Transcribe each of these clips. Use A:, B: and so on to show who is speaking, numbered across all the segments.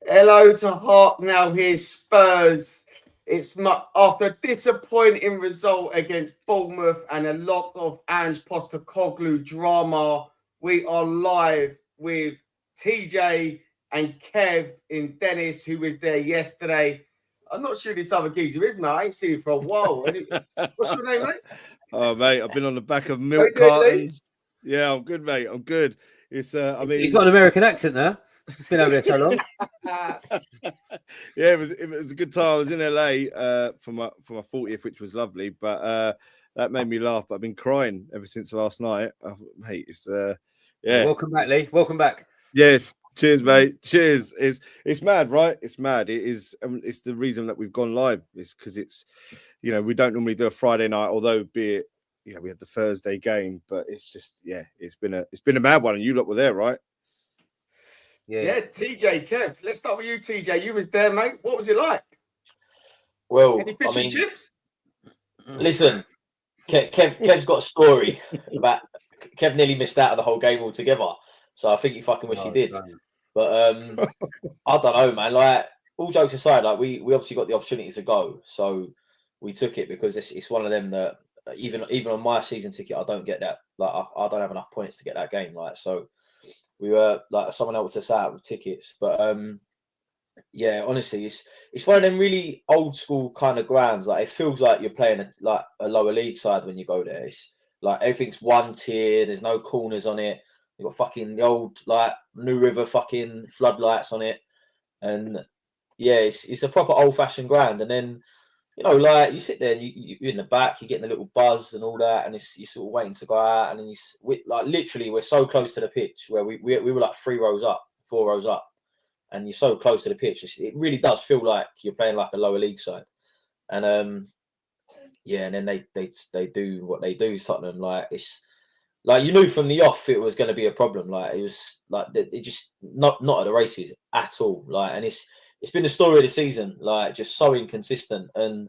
A: Hello to Hark Now Here Spurs. It's after a disappointing result against Bournemouth and a lot of ANGE Postecoglou drama. We are live with TJ and Kev in Dennis, who was there yesterday. I'm not sure this other geezer is, mate. I ain't seen him for a while. What's your name, mate?
B: Oh, mate, I've been on the back of milk cartons. Yeah, I'm good, mate. I'm good. It's
C: he's got an American accent there. He's been over there so long.
B: Yeah, it was a good time. I was in LA for my 40th, which was lovely, but that made me laugh. But I've been crying ever since last night. Mate, it's yeah.
C: Welcome back, Lee. Welcome back.
B: Yeah. Cheers, mate. Cheers. It's mad, right? It's mad. It is. It's the reason that we've gone live. It's because it's, we don't normally do a Friday night, although be it, we had the Thursday game, but it's just, it's been a mad one, and you lot were there, right?
A: Yeah, TJ, Kev. Let's start with you, TJ. You was there, mate. What was it like?
D: Well,
A: any fish and chips?
D: Listen, Kev's got a story about Kev nearly missed out of the whole game altogether. So I think you fucking wish he did. But I don't know, man. Like, all jokes aside, like we obviously got the opportunity to go, so we took it because it's one of them that even on my season ticket, I don't get that. Like, I don't have enough points to get that game. Like, so we were like, someone helped us out with tickets. But yeah, honestly, it's one of them really old school kind of grounds. Like, it feels like you're playing a lower league side when you go there. It's like everything's one tier. There's no corners on it. You've got fucking the old like New River fucking floodlights on it, and yeah, it's a proper old fashioned ground. And then like you sit there, and you're in the back, you're getting a little buzz and all that, and you're sort of waiting to go out, and then like literally we're so close to the pitch where we were like 4 rows up, and you're so close to the pitch. It really does feel like you're playing like a lower league side, and yeah, and then they do what they do, Tottenham. Like, it's like, you knew from the off it was going to be a problem. Like, it was like it just not at the races at all. Like, and it's been the story of the season. Like, just so inconsistent. And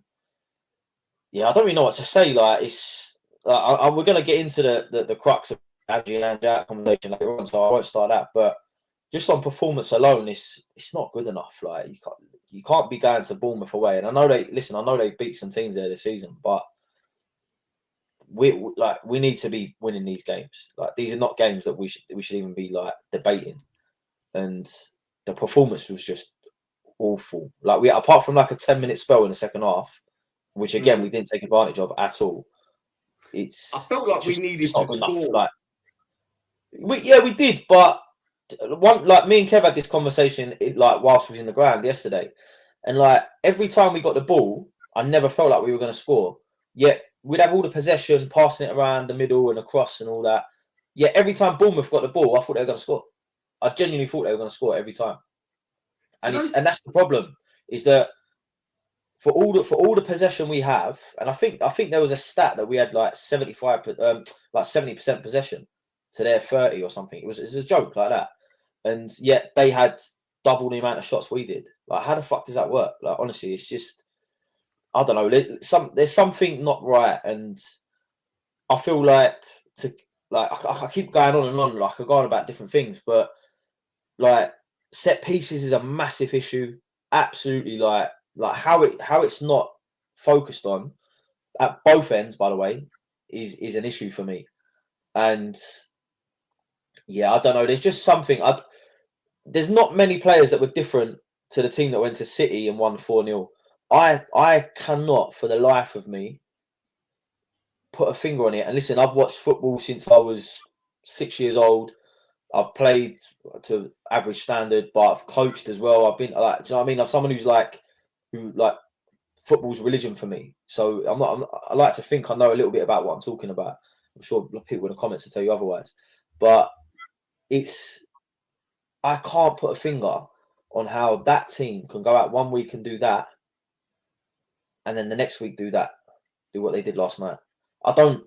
D: yeah, I don't really know what to say. Like, it's we're going to get into the crux of ANGE and ANGE conversation later on, so I won't start that. But just on performance alone, it's not good enough. Like, you can't be going to Bournemouth away. And I know they beat some teams there this season, but we need to be winning these games. Like, these are not games that we should even be like debating. And the performance was just awful. Like, apart from like a 10-minute spell in the second half, which again we didn't take advantage of at all.
A: I felt like we needed to score.
D: Like, we did, but me and Kev had this conversation like whilst we was in the ground yesterday, and like every time we got the ball, I never felt like we were going to score. Yet we'd have all the possession, passing it around the middle and across and all that. Yet every time Bournemouth got the ball, I thought they were going to score. I genuinely thought they were going to score every time. And that's the problem, is that for all the possession we have, and I think there was a stat that we had like 70% possession to their 30 or something. It was a joke like that, and yet they had double the amount of shots we did. Like, how the fuck does that work? Like, honestly, it's just, I don't know. There's something not right, and I feel like I keep going on and on. Like, I go on about different things, but like, set pieces is a massive issue. Absolutely, like how it's not focused on at both ends, by the way, is an issue for me. And yeah, I don't know. There's just something. There's not many players that were different to the team that went to City and won 4-0. I cannot for the life of me put a finger on it. And listen, I've watched football since I was 6 years old. I've played to average standard, but I've coached as well. I've been like, do you know what I mean? I'm someone who football's religion for me. So I like to think I know a little bit about what I'm talking about. I'm sure people in the comments will tell you otherwise, but I can't put a finger on how that team can go out one week and do that, and then the next week do what they did last night. I don't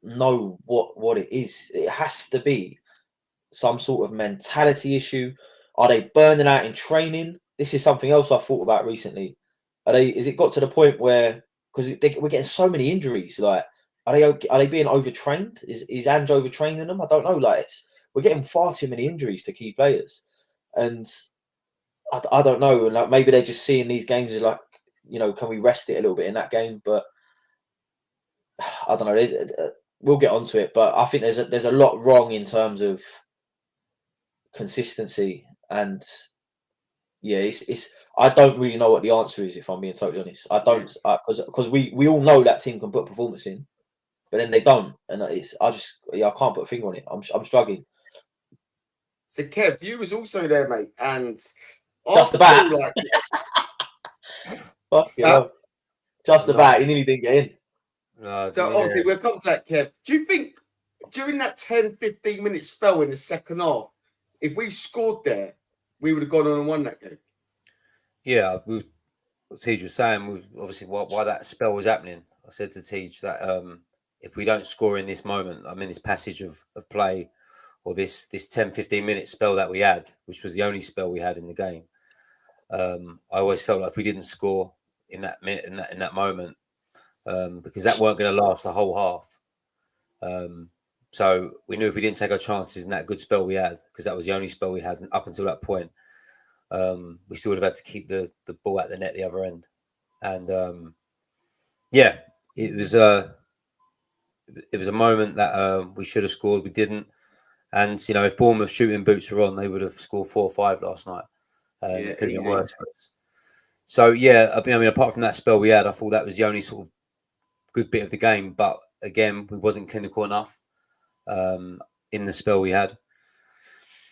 D: know what it is. It has to be some sort of mentality issue. Are they burning out in training? This is something else I've thought about recently. Is it got to the point where, because we're getting so many injuries, like, are they being overtrained? Is ANGE overtraining them? I don't know. Like, we're getting far too many injuries to key players, and I don't know. Like maybe they're just seeing these games as like, you know, can we rest it a little bit in that game? But I don't know. We'll get onto it, but I think there's a lot wrong in terms of consistency, and yeah, it's. I don't really know what the answer is, if I'm being totally honest. I don't, because we all know that team can put performance in, but then they don't, and I can't put a finger on it. I'm struggling.
A: So Kev, you was also there, mate, and
D: just about. Just about. He nearly didn't get in.
A: So obviously we'll come to that, Kev. Do you think during that 10-15 minute spell in the second half, if we scored there, we would have gone on and won that game?
C: Yeah, what Tej was saying, obviously why that spell was happening. I said to Tej that if we don't score in this moment, I mean this passage of play, or this 10-15 minute spell that we had, which was the only spell we had in the game, I always felt like if we didn't score in that minute, in that moment, because that weren't going to last the whole half. So we knew if we didn't take our chances in that good spell we had, because that was the only spell we had up until that point, we still would have had to keep the ball at the net the other end. And yeah, it was a moment that we should have scored. We didn't. And, you know, if Bournemouth shooting boots were on, they would have scored 4 or 5 last night. It could have been worse for us. So, yeah, I mean, apart from that spell we had, I thought that was the only sort of good bit of the game. But, again, we wasn't clinical enough in the spell we had.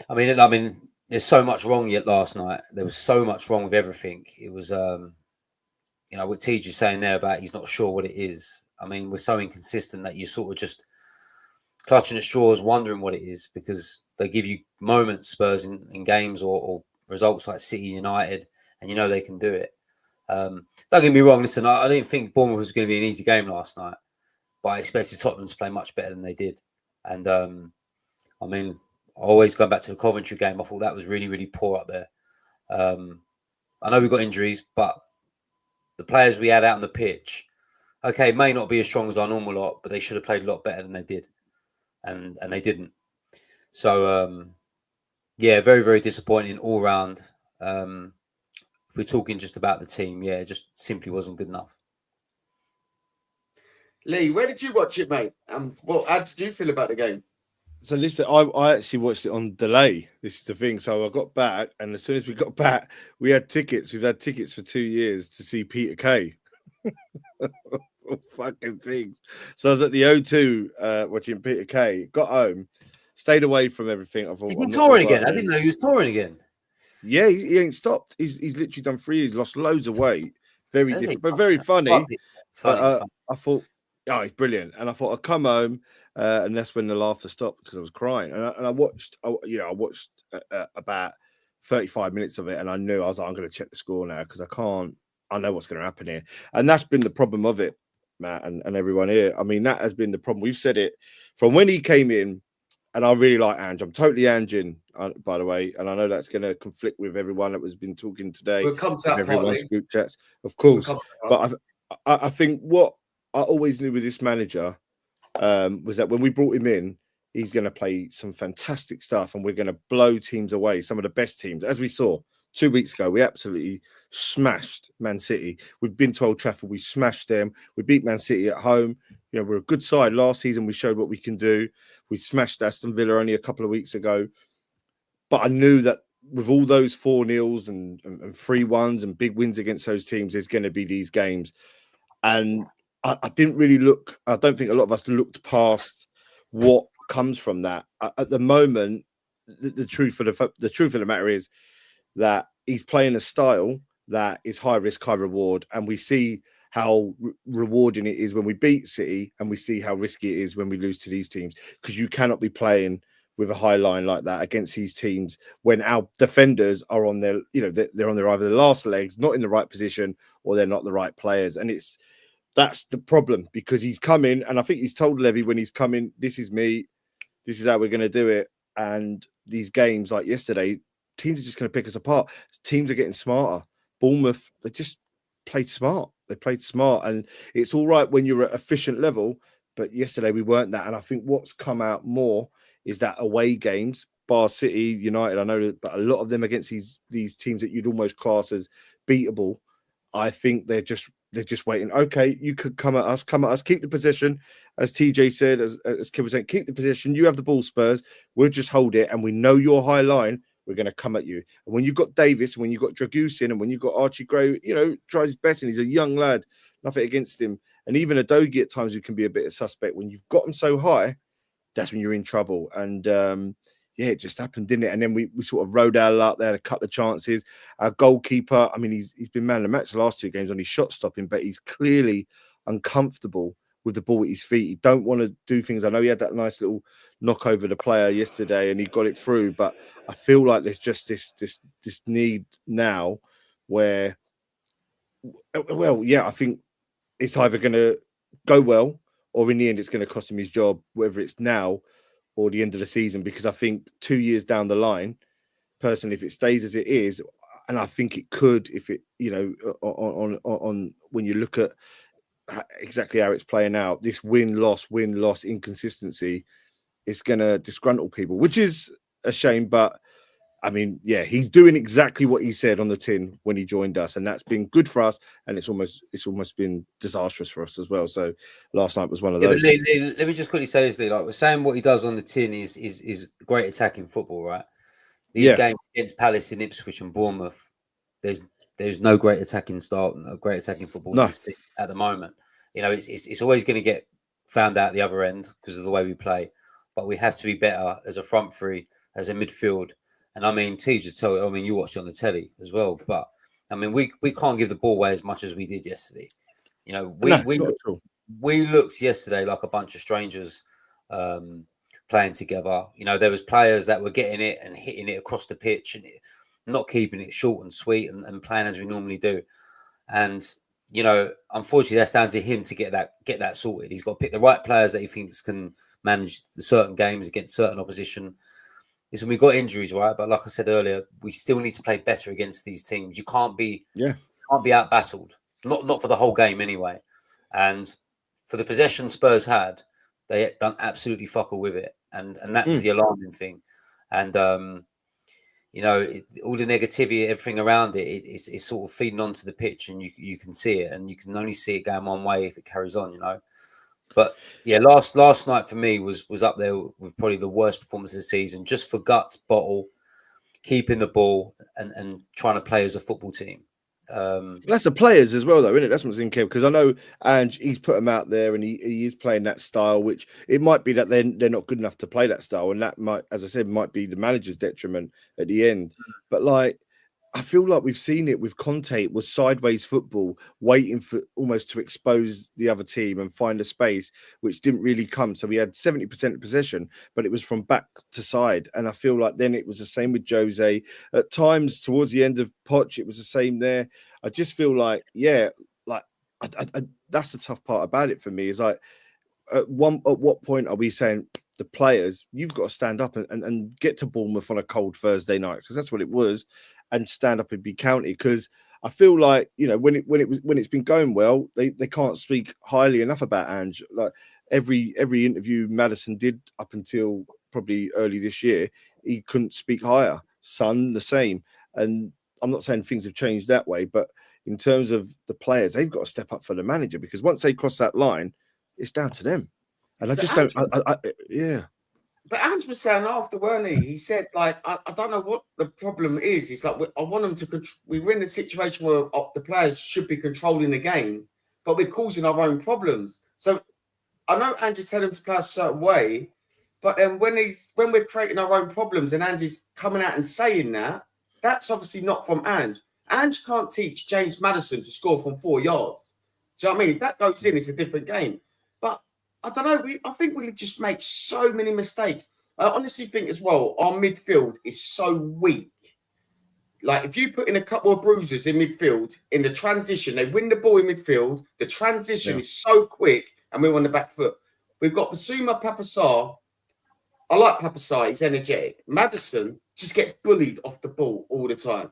C: I mean, there's so much wrong yet last night. There was so much wrong with everything. It was, you know, what TJ's saying there about he's not sure what it is. I mean, we're so inconsistent that you sort of just clutching at straws, wondering what it is, because they give you moments, Spurs, in games or results like City United, and you know they can do it. Don't get me wrong, listen, I didn't think Bournemouth was going to be an easy game last night, but I expected Tottenham to play much better than they did. And I mean, always going back to the Coventry game, I thought that was really, really poor up there. I know we got injuries, but the players we had out on the pitch, okay, may not be as strong as our normal lot, but they should have played a lot better than they did. And they didn't. So, yeah, very, very disappointing all round. If we're talking just about the team, yeah, it just simply wasn't good enough.
A: Lee, where did you watch it, mate? Well, how did you feel about the game?
B: So listen, I actually watched it on delay. This is the thing. So I got back, and as soon as we got back, we had tickets. We've had tickets for 2 years to see Peter Kay. Fucking things. So I was at the O2 watching Peter Kay. Got home, stayed away from everything. I thought,
C: is he touring again? I didn't know he was touring again.
B: Yeah, he ain't stopped. He's literally done 3 years. Lost loads of weight. Very different, but very funny. But I thought, oh, he's brilliant. And I thought I'd come home, and that's when the laughter stopped because I was crying. And I watched, about 35 minutes of it, and I knew I was like, I'm going to check the score now because I know what's going to happen here. And that's been the problem of it, Matt, and everyone here. I mean, that has been the problem. We've said it from when he came in, and I really like Ange. I'm totally Anging, by the way, and I know that's going to conflict with everyone that has been talking today.
A: We'll come to that
B: everyone's group chats, of course. But I think what I always knew with this manager was that when we brought him in, he's going to play some fantastic stuff, and we're going to blow teams away, some of the best teams, as we saw 2 weeks ago. We absolutely smashed Man City. We've been to Old Trafford. We smashed them. We beat Man City at home. You know, we're a good side. Last season, we showed what we can do. We smashed Aston Villa only a couple of weeks ago. But I knew that with all those 4-0s and 3-1s and big wins against those teams, there's going to be these games. And I didn't really look. I don't think a lot of us looked past what comes from that. At the moment, the truth of the matter is that he's playing a style that is high risk, high reward, and we see how rewarding it is when we beat City, and we see how risky it is when we lose to these teams, because you cannot be playing with a high line like that against these teams when our defenders are on their, they're on their either the last legs, not in the right position, or they're not the right players. And that's the problem, because he's coming, and I think he's told Levy when he's coming, this is me, this is how we're going to do it. And these games like yesterday, teams are just going to pick us apart. Teams are getting smarter. Bournemouth, they just played smart. They played smart, and it's all right when you're at efficient level, but yesterday we weren't that. And I think what's come out more is that away games bar City, United, I know that, but a lot of them against these teams that you'd almost class as beatable, I think they're just waiting. Okay, you could come at us, keep the possession, as TJ said, as Kim was saying, keep the possession. You have the ball, Spurs. We'll just hold it, and we know your high line. We're going to come at you. And when you've got Davis, and when you've got Dragusin, and when you've got Archie Gray, tries his best, and he's a young lad, nothing against him. And even Adogi at times, who can be a bit of suspect. When you've got them so high, that's when you're in trouble. And it just happened, didn't it? And then we sort of rode our luck. They had a couple of chances. Our goalkeeper, I mean, he's been man of the match the last 2 games on his shot stopping, but he's clearly uncomfortable with the ball at his feet. He don't want to do things. I know he had that nice little knock over the player yesterday and he got it through, but I feel like there's just this need now where, well, yeah, I think it's either going to go well or in the end it's going to cost him his job, whether it's now or the end of the season, because I think 2 years down the line, personally, if it stays as it is, and I think it could, if it, on when you look at exactly how it's playing out, this win-loss inconsistency is going to disgruntle people, which is a shame. But I mean, yeah, he's doing exactly what he said on the tin when he joined us, and that's been good for us. And it's almost been disastrous for us as well. So last night was one of those.
C: Let me just quickly say this, Lee. Like we're saying, what he does on the tin is great attacking football, right? These games against Palace and Ipswich and Bournemouth, there's no great attacking style, no great attacking football in this team at the moment. It's always going to get found out the other end because of the way we play. But we have to be better as a front three, as a midfield. And I mean, TJ, you watched it on the telly as well. But I mean, we can't give the ball away as much as we did yesterday. We looked yesterday like a bunch of strangers playing together. There was players that were getting it and hitting it across the pitch and not keeping it short and sweet and playing as we normally do. And unfortunately, that's down to him to get that sorted. He's got to pick the right players that he thinks can manage certain games against certain opposition. It's when we got injuries, right? But like I said earlier, we still need to play better against these teams. You can't be out battled, not for the whole game anyway. And for the possession Spurs had, they had done absolutely fuck all with it, and that was the alarming thing. And all the negativity, everything around it, it's sort of feeding onto the pitch, and you can see it, and you can only see it going one way if it carries on, But yeah, last night for me was up there with probably the worst performance of the season, just for guts, bottle, keeping the ball, and trying to play as a football team.
B: That's the players as well, though, isn't it? That's what's in Kev, because I know Ange, he's put them out there, and he is playing that style. Which it might be that they're not good enough to play that style, and that might, as I said, might be the manager's detriment at the end. But I feel like we've seen it with Conte. It was sideways football, waiting for almost to expose the other team and find a space, which didn't really come. So we had 70% of possession, but it was from back to side. And I feel like then it was the same with Jose. At times, towards the end of Poch, it was the same there. I just feel like, that's the tough part about it for me. Is like, at what point are we saying, the players, you've got to stand up and get to Bournemouth on a cold Thursday night, because that's what it was, and stand up and be counted? Because I feel like, when it's been going well, they can't speak highly enough about Ange. Like every interview Maddison did up until probably early this year, he couldn't speak higher. Son, the same. And I'm not saying things have changed that way, but in terms of the players, they've got to step up for the manager, because once they cross that line, it's down to them. And I just don't.
A: But Ange was saying after, weren't he? He said, I don't know what the problem is. He's like, I want them to. We're in a situation where the players should be controlling the game, but we're causing our own problems. So I know Ange is telling them to play a certain way, but then when we're creating our own problems and Ange is coming out and saying that, that's obviously not from Ange. Ange can't teach James Maddison to score from 4 yards. Do you know what I mean? If that goes in, it's a different game. But I don't know. I think we just make so many mistakes. I honestly think as well, our midfield is so weak. Like, if you put in a couple of bruisers in midfield, in the transition, they win the ball in midfield. The transition is so quick, and we're on the back foot. We've got Basuma, Papasar. I like Papasar. He's energetic. Maddison just gets bullied off the ball all the time.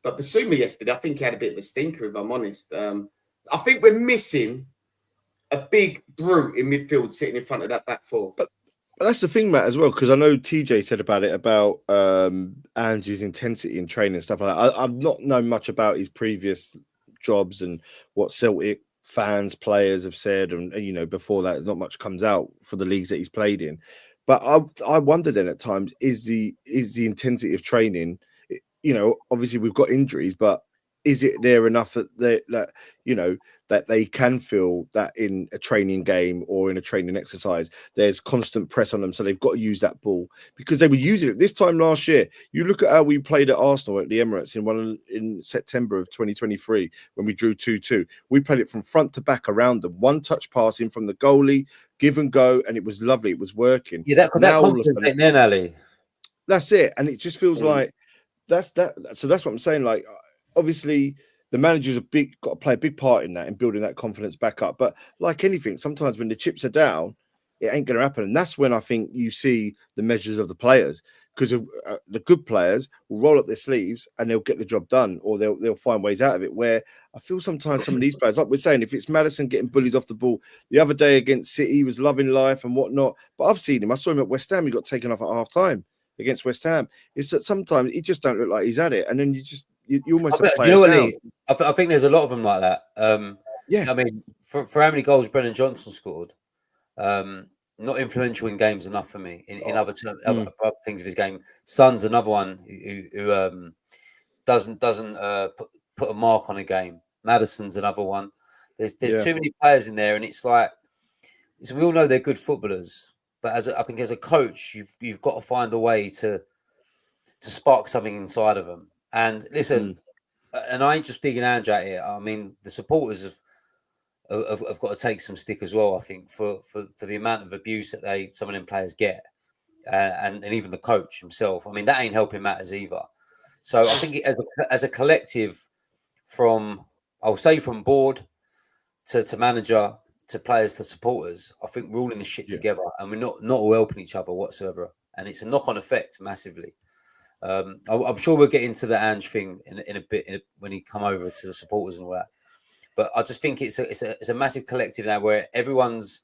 A: But Basuma yesterday, I think he had a bit of a stinker, if I'm honest. I think we're missing a big brute in midfield sitting in front of that back four.
B: But that's the thing, Matt, as well, because I know TJ said about it about Andrew's intensity in training and stuff like that. I've not known much about his previous jobs and what Celtic fans, players have said, and you know, before that, not much comes out for the leagues that he's played in. But I wonder then at times, is the intensity of training, you know, obviously we've got injuries, but is it there enough that you know, that they can feel that in a training game or in a training exercise, there's constant press on them, so they've got to use that ball, because they were using it this time last year. You look at how we played at Arsenal at the Emirates in September of 2023 when we drew 2-2. We played it from front to back around them, one touch passing from the goalie, give and go, and it was lovely. It was working.
C: Yeah, that confidence ain't there, Ali.
B: That's it, and it just feels like that's that. So that's what I'm saying. Like, obviously, the manager's got to play a big part in that, in building that confidence back up. But like anything, sometimes when the chips are down, it ain't going to happen. And that's when I think you see the measures of the players, because the good players will roll up their sleeves and they'll get the job done, or they'll find ways out of it. Where I feel sometimes some of these players, like we're saying, if it's Maddison getting bullied off the ball the other day against City, he was loving life and whatnot. But I've seen him. I saw him at West Ham. He got taken off at half time against West Ham. It's that sometimes he just don't look like he's at it, and then you almost have
C: you know what, Lee? I think there's a lot of them like that. Yeah, I mean, for how many goals Brennan Johnson scored, not influential in games enough for me. In other terms, other things of his game. Son's another one who doesn't put a mark on a game. Maddison's another one. There's too many players in there, and it's like, so we all know they're good footballers, but I think as a coach, you've got to find a way to spark something inside of them. And listen, and I ain't just digging Ange at it. I mean, the supporters have got to take some stick as well, I think, for the amount of abuse that some of them players get, and even the coach himself. I mean, that ain't helping matters either. So I think as a collective, I'll say from board to manager to players to supporters, I think we're all in this shit together, and we're not all helping each other whatsoever, and it's a knock-on effect massively. I'm sure we'll get into the Ange thing in a bit when he come over to the supporters and all that. But I just think it's a massive collective now where everyone's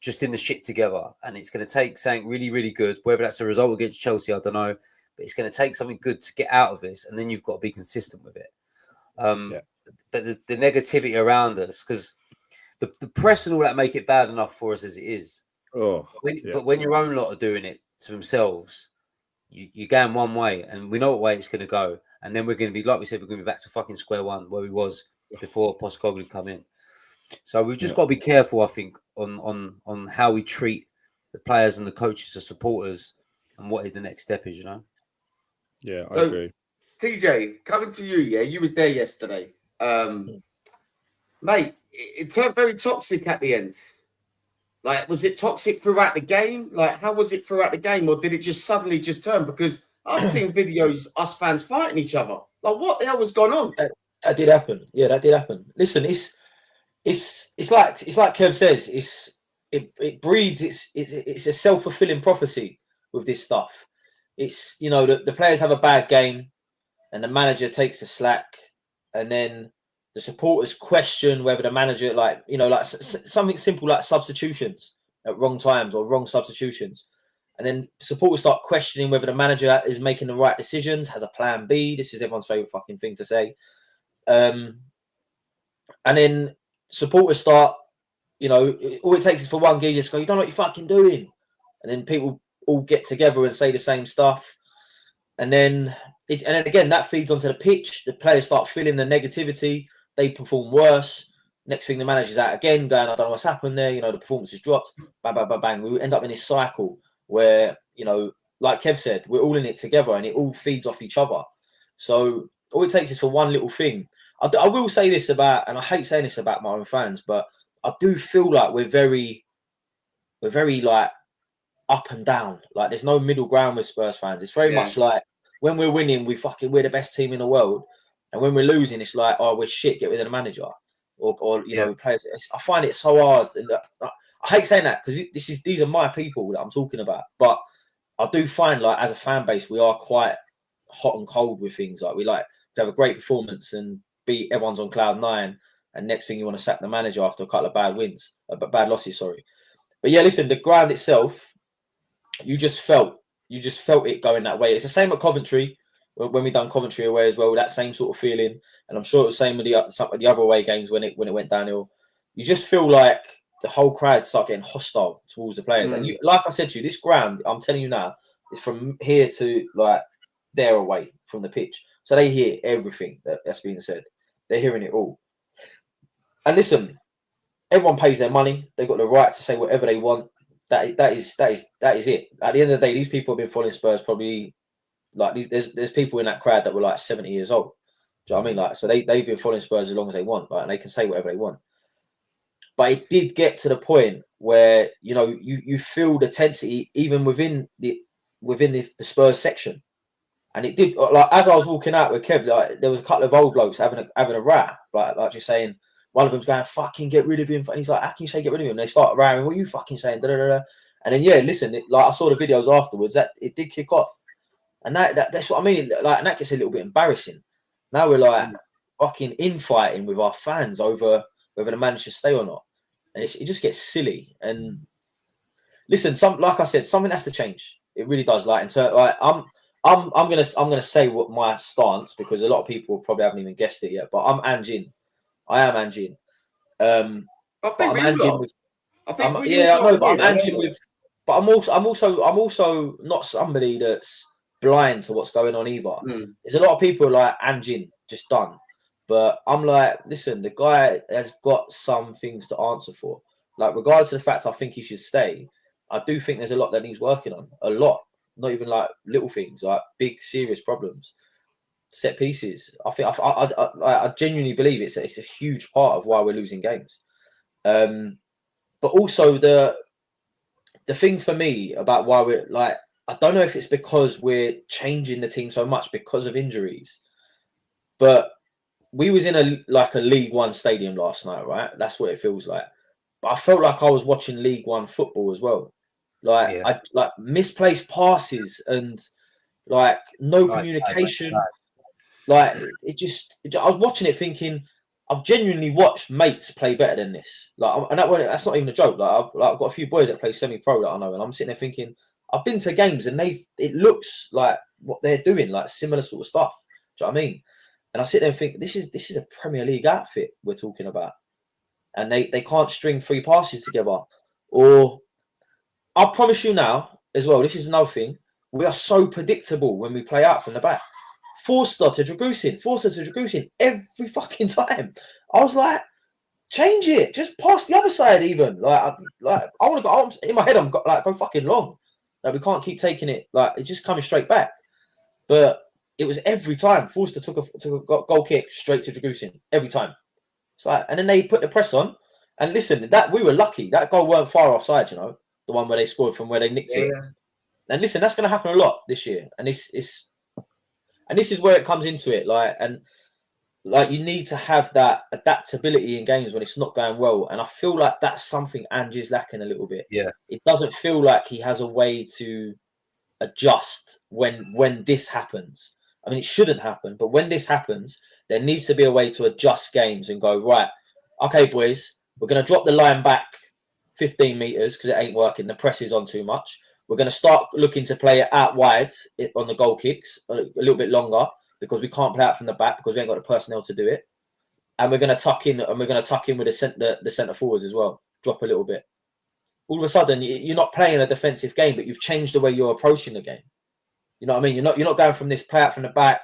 C: just in the shit together, and it's going to take something really, really good. Whether that's a result against Chelsea, I don't know, but it's going to take something good to get out of this, and then you've got to be consistent with it. But the negativity around us, because the press and all that make it bad enough for us as it is. But when your own lot are doing it to themselves, you're going one way, and we know what way it's going to go. And then we're going to be, like we said, we're going to be back to fucking square one where we was before Postecoglou come in. So we've just got to be careful, I think, on how we treat the players and the coaches, the supporters, and what the next step is, you know?
B: Yeah, I agree.
A: TJ, coming to you, you was there yesterday. Mate, it turned very toxic at the end. Like, was it toxic throughout the game? Like, how was it throughout the game? Or did it just suddenly just turn? Because I've seen videos, us fans fighting each other. Like, what the hell was going on?
D: That did happen. Yeah, that did happen. Listen, it's like Kev says, it breeds, it's a self-fulfilling prophecy with this stuff. It's, you know, the players have a bad game and the manager takes the slack, and then the supporters question whether the manager, like, you know, like something simple like substitutions at wrong times or wrong substitutions. And then supporters start questioning whether the manager is making the right decisions, has a plan B. This is everyone's favorite fucking thing to say. And then supporters start, you know, all it takes is for one geezer to go, you don't know what you're fucking doing. And then people all get together and say the same stuff. And then again, that feeds onto the pitch. The players start feeling the negativity. They perform worse. Next thing, the manager's out again, going, I don't know what's happened there. You know, the performance has dropped. Bang, bang, bang, bang. We end up in this cycle where, you know, like Kev said, we're all in it together and it all feeds off each other. So all it takes is for one little thing. I will say this about, and I hate saying this about my own fans, but I do feel like we're very like up and down. Like there's no middle ground with Spurs fans. It's very much like when we're winning, we're the best team in the world. And when we're losing, it's like, oh, we're shit, get rid of the manager. Or you know, players. I find it so hard. And I hate saying that because these are my people that I'm talking about. But I do find, like, as a fan base, we are quite hot and cold with things. Like we have a great performance and everyone's on cloud nine, and next thing you want to sack the manager after a couple of bad losses. Sorry, but yeah, listen, the ground itself, you just felt it going that way. It's the same at Coventry when we done Coventry away as well. That same sort of feeling, and I'm sure it was the same with some of the other away games when it went downhill. You just feel like the whole crowd start getting hostile towards the players. And you, like I said to you, this ground, I'm telling you now, is from here to like there away from the pitch, so they hear everything that's being said. They're hearing it all. And listen, everyone pays their money. They've got the right to say whatever they want. That is it. At the end of the day, these people have been following Spurs probably like there's people in that crowd that were like 70 years old. Do you know what I mean? Like, so they've been following Spurs as long as they want, right? And they can say whatever they want. But it did get to the point where you feel the tensity even within the Spurs section, and it did. Like as I was walking out with Kev, like there was a couple of old blokes having a row, like just saying. One of them's going, fucking get rid of him. And he's like, how can you say get rid of him? And they start rowing, what are you fucking saying? Da, da, da, da. And then, yeah, listen, like I saw the videos afterwards, that it did kick off. And that's what I mean. Like, and that gets a little bit embarrassing. Now we're like fucking infighting with our fans over whether the man should stay or not. And it just gets silly. And listen, like I said, something has to change. It really does. Like, and so, like, I'm gonna say what my stance, because a lot of people probably haven't even guessed it yet. But I'm ANGE. I am ANGE.
A: I think we will.
D: But I'm ANGE with. But I'm also not somebody that's blind to what's going on either. There's a lot of people like ANGE, just done. But I'm like, listen, the guy has got some things to answer for. Like, regardless of the fact I think he should stay, I do think there's a lot that he's working on. A lot. Not even like little things, like big, serious problems. Set pieces. I think I genuinely believe it's a huge part of why we're losing games. But also the thing for me about why we're like, I don't know if it's because we're changing the team so much because of injuries, but we was in a League One stadium last night, right? That's what it feels like. But I felt like I was watching League One football as well. Like I like misplaced passes and like no communication. Like I was watching it thinking, I've genuinely watched mates play better than this. Like, and that's not even a joke. Like I've got a few boys that play semi-pro that I know, and I'm sitting there thinking, I've been to games and it looks like what they're doing, like similar sort of stuff. Do you know what I mean? And I sit there and think, this is a Premier League outfit we're talking about, and they can't string 3 passes together. Or I promise you now as well, this is another thing. We are so predictable when we play out from the back. Forster to Dragusin every fucking time. I was like, change it, just pass the other side even. I want to go in my head. I'm like, go fucking long. Like, we can't keep taking it. Like, it's just coming straight back. But it was every time Forster took a goal kick straight to Dragusin every time. It's like, and then they put the press on. And listen, that we were lucky. That goal weren't far offside. You know, the one where they scored from where they nicked it. And listen, that's going to happen a lot this year. And this is where it comes into it. Like you need to have that adaptability in games when it's not going well. And I feel like that's something Ange is lacking a little bit.
C: Yeah.
D: It doesn't feel like he has a way to adjust when this happens. I mean, it shouldn't happen, but when this happens, there needs to be a way to adjust games and go, right, okay, boys, we're going to drop the line back 15 meters because it ain't working. The press is on too much. We're going to start looking to play it out wide on the goal kicks a little bit longer because we can't play out from the back because we ain't got the personnel to do it. And we're going to tuck in, with the centre forwards as well. Drop a little bit. All of a sudden, you're not playing a defensive game, but you've changed the way you're approaching the game. You know what I mean? You're not going from this play out from the back,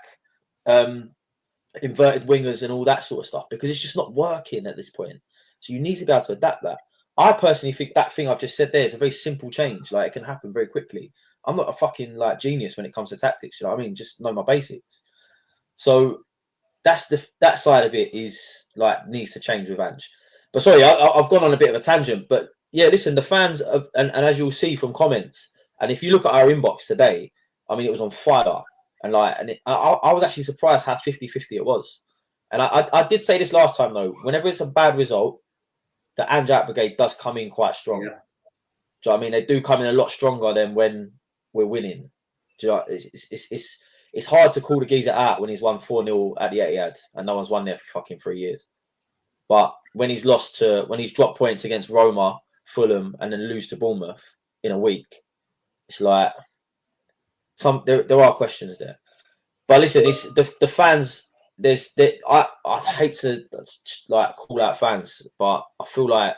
D: inverted wingers and all that sort of stuff because it's just not working at this point. So you need to be able to adapt that. I personally think that thing I've just said there is a very simple change. Like, it can happen very quickly. I'm not a fucking like genius when it comes to tactics. You know what I mean? Just know my basics. So that side of it is like needs to change with Ange. But sorry, I've gone on a bit of a tangent. But yeah, listen, the fans and as you'll see from comments, and if you look at our inbox today, I mean, it was on fire. And I was actually surprised how 50-50 it was. And I did say this last time though. Whenever it's a bad result, the Ange out brigade does come in quite strong. Yeah. Do you know what I mean? They do come in a lot stronger than when we're winning. Do you know, it's hard to call the geezer out when he's won 4-0 at the Etihad and no one's won there for fucking 3 years. But when he's dropped points against Roma, Fulham, and then lose to Bournemouth in a week, it's like there are questions there. But listen, it's the fans. I hate to like call out fans, but I feel like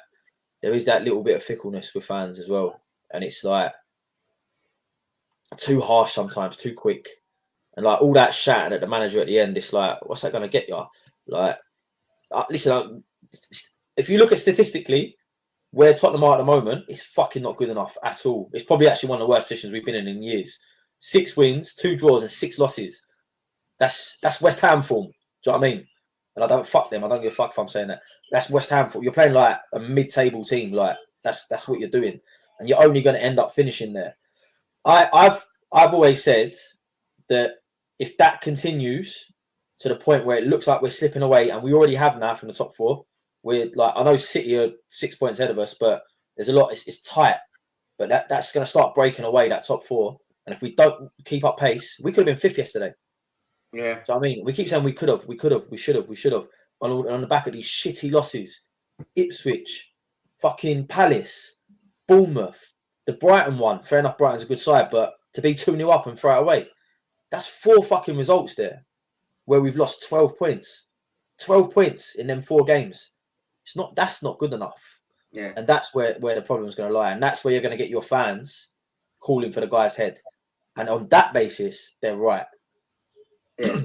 D: there is that little bit of fickleness with fans as well, and it's like too harsh sometimes, too quick, and like all that shouting at the manager at the end. It's like, what's that going to get you? Like, listen, if you look at statistically where Tottenham are at the moment, it's fucking not good enough at all. It's probably actually one of the worst positions we've been in years. 6 wins, 2 draws, and 6 losses. That's West Ham form. Do you know what I mean? And I don't fuck them. I don't give a fuck if I'm saying that. That's West Ham form. You're playing like a mid-table team. Like that's what you're doing, and you're only going to end up finishing there. I've always said that if that continues to the point where it looks like we're slipping away, and we already have now from the top 4, we're like, I know City are 6 points ahead of us, but there's a lot. It's tight, but that's going to start breaking away that top 4. And if we don't keep up pace, we could have been 5th yesterday.
A: Yeah.
D: So I mean, we keep saying we could have, we should have. On the back of these shitty losses, Ipswich, fucking Palace, Bournemouth, the Brighton one. Fair enough, Brighton's a good side, but to be 2-0 up and throw it away, that's 4 fucking results there, where we've lost 12 points. 12 points in them 4 games. That's not good enough.
A: Yeah.
D: And that's where the problem's going to lie. And that's where you're going to get your fans calling for the guy's head. And on that basis, they're right.
A: Yeah.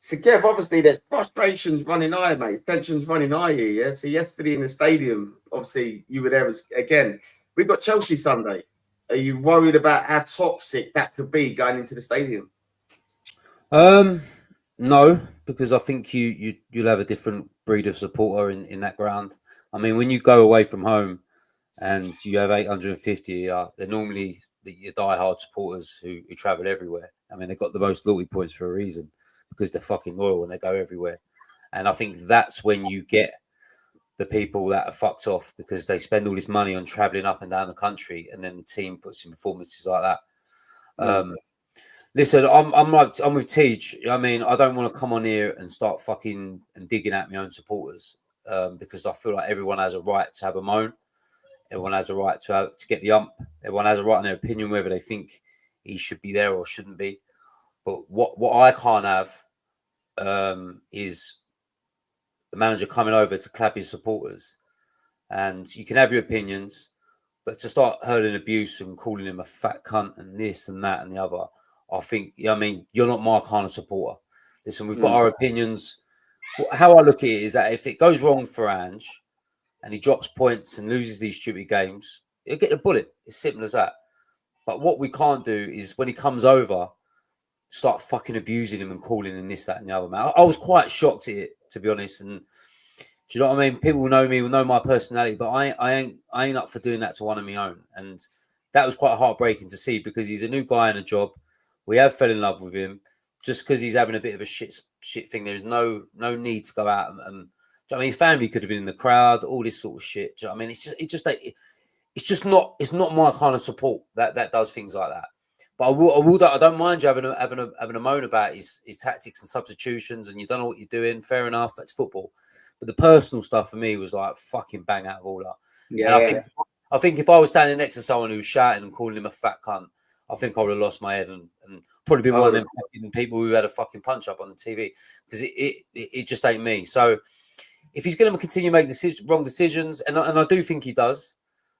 A: So, Kev, obviously, there's frustrations running high, mate. Tensions running high here, yeah? So, yesterday in the stadium, obviously, you were there again. We've got Chelsea Sunday. Are you worried about how toxic that could be going into the stadium?
C: No, because I think you'll have a different breed of supporter in that ground. I mean, when you go away from home and you have 850, they're normally your diehard supporters who travel everywhere. I mean, they've got the most loyalty points for a reason, because they're fucking loyal and they go everywhere. And I think that's when you get the people that are fucked off, because they spend all this money on traveling up and down the country, and then the team puts in performances like that. Listen, I'm with Tej. I mean, I don't want to come on here and start fucking and digging at my own supporters, because I feel like everyone has a right to have a moan. Everyone has a right to get the ump. Everyone has a right in their opinion whether they think he should be there or shouldn't be. But what I can't have is the manager coming over to clap his supporters. And you can have your opinions, but to start hurling abuse and calling him a fat cunt and this and that and the other, I think, I mean, you're not my kind of supporter. Listen, we've got our opinions. How I look at it is that if it goes wrong for Ange and he drops points and loses these stupid games, he'll get the bullet. It's simple as that. But what we can't do is when he comes over, start fucking abusing him and calling him this, that, and the other, man. I was quite shocked at it, to be honest. And do you know what I mean? People who know me will know my personality, but I ain't up for doing that to one of my own. And that was quite heartbreaking to see, because he's a new guy in a job. We have fell in love with him. Just because he's having a bit of a shit thing, there's no need to go out and I mean, his family could have been in the crowd, all this sort of shit. Do you know what I mean? It's not my kind of support that does things like that. But I don't mind you having a moan about his tactics and substitutions, and you don't know what you're doing. Fair enough, that's football. But the personal stuff for me was like fucking bang out of order.
A: Yeah.
C: And I think if I was standing next to someone who was shouting and calling him a fat cunt, I think I would have lost my head and probably been one of them fucking people who had a fucking punch up on the TV, because it just ain't me. So if he's going to continue to make wrong decisions, and I do think he does,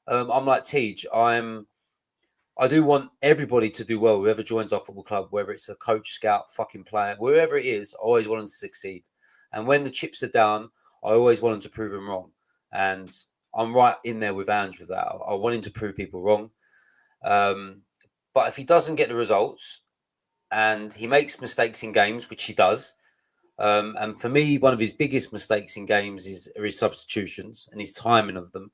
C: I'm like Tej. I do want everybody to do well. Whoever joins our football club, whether it's a coach, scout, fucking player, wherever it is, I always want them to succeed. And when the chips are down, I always want them to prove them wrong. And I'm right in there with Ange with that. I want him to prove people wrong. But if he doesn't get the results and he makes mistakes in games, which he does, and for me, one of his biggest mistakes in games are his substitutions and his timing of them.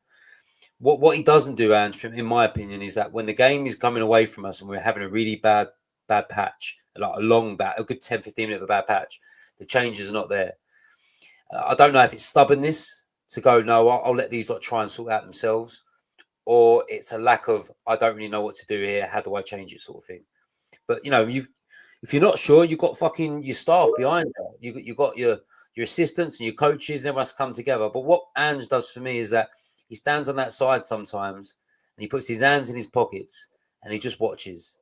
C: What he doesn't do, Ange, in my opinion, is that when the game is coming away from us and we're having a really bad patch, like a good 10, 15 minute of a bad patch, the changes are not there. I don't know if it's stubbornness to go, no, I'll let these lot try and sort out themselves, or it's a lack of, I don't really know what to do here. How do I change it, sort of thing? But you know, if you're not sure, you've got fucking your staff behind you. You've got your assistants and your coaches, and everyone has to come together. But what Ange does for me is that he stands on that side sometimes and he puts his hands in his pockets and he just watches.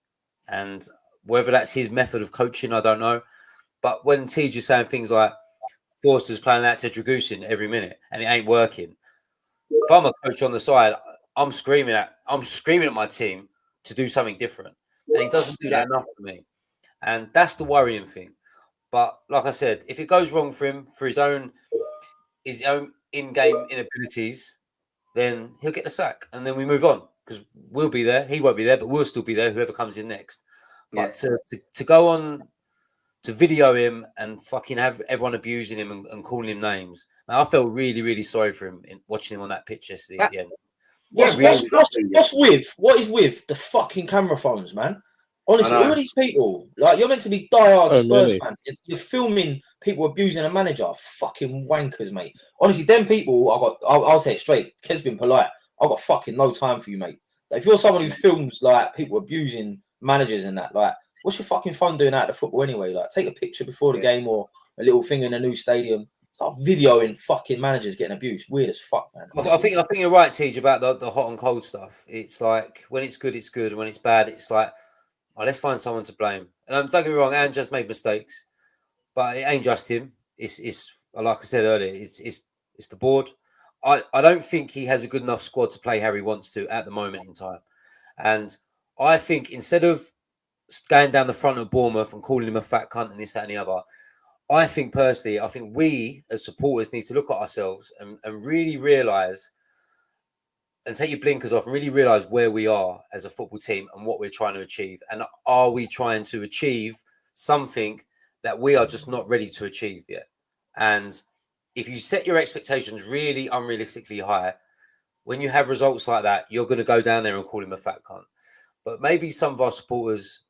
C: And whether that's his method of coaching, I don't know. But when TJ's saying things like Forster's playing out to Dragusin every minute and it ain't working, if I'm a coach on the side, I'm screaming at my team to do something different, and he doesn't do that enough for me, and that's the worrying thing. But like I said, if it goes wrong for him for his own in-game inabilities, then he'll get the sack, and then we move on because we'll be there. He won't be there, but we'll still be there. Whoever comes in next. But to go on to video him and fucking have everyone abusing him and calling him names, man, I felt really, really sorry for him in watching him on that pitch yesterday at the end.
D: What is with the fucking camera phones, man? Honestly, who are these people? Like, you're meant to be diehard Spurs fans. You're filming people abusing a manager. Fucking wankers, mate. Honestly, them people, I'll say it straight. Kev's been polite. I've got fucking no time for you, mate. Like, if you're someone who films like people abusing managers and that, like, what's your fucking fun doing out of football anyway? Like, take a picture before the game or a little thing in a new stadium. Start videoing fucking managers getting abused. Weird as fuck, man.
C: I think you're right, TJ, about the hot and cold stuff. It's like when it's good, it's good. When it's bad, it's like, oh, let's find someone to blame. And don't get me wrong, Ange has made mistakes, but it ain't just him. It's like I said earlier, it's the board. I don't think he has a good enough squad to play how he wants to at the moment in time. And I think instead of going down the front of Bournemouth and calling him a fat cunt and this, that, and the other, I think we as supporters need to look at ourselves and really realise and take your blinkers off and really realise where we are as a football team and what we're trying to achieve. And are we trying to achieve something that we are just not ready to achieve yet? And if you set your expectations really unrealistically high, when you have results like that, you're going to go down there and call him a fat cunt. But maybe some of our supporters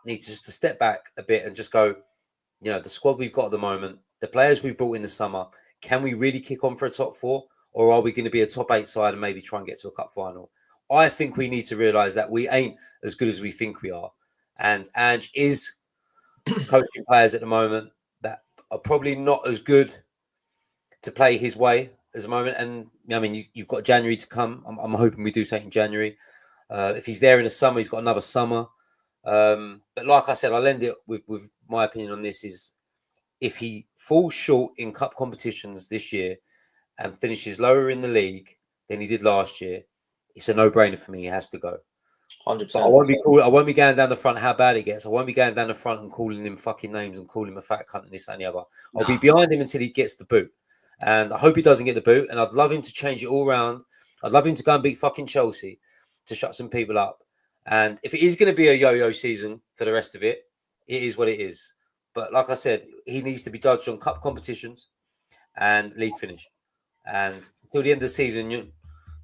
C: need to just to step back a bit and just go, you know, the squad we've got at the moment, the players we've brought in the summer, can we really kick on for a top four? Or are we going to be a top 8 side and maybe try and get to a cup final? I think we need to realise that we ain't as good as we think we are. And Ange is coaching players at the moment that are probably not as good to play his way as a moment. And I mean, you've got January to come. I'm hoping we do something in January. If he's there in the summer, he's got another summer. But like I said, I'll end it with my opinion on this is if he falls short in cup competitions this year and finishes lower in the league than he did last year, it's a no-brainer for me. He has to go.
D: 100%.
C: But I won't be going down the front how bad it gets. I won't be going down the front and calling him fucking names and calling him a fat cunt and this and the other. I'll be behind him until he gets the boot. And I hope he doesn't get the boot. And I'd love him to change it all round. I'd love him to go and beat fucking Chelsea to shut some people up. And if it is going to be a yo-yo season for the rest of it, it is what it is. But like I said, he needs to be judged on cup competitions and league finish. And until the end of the season, you're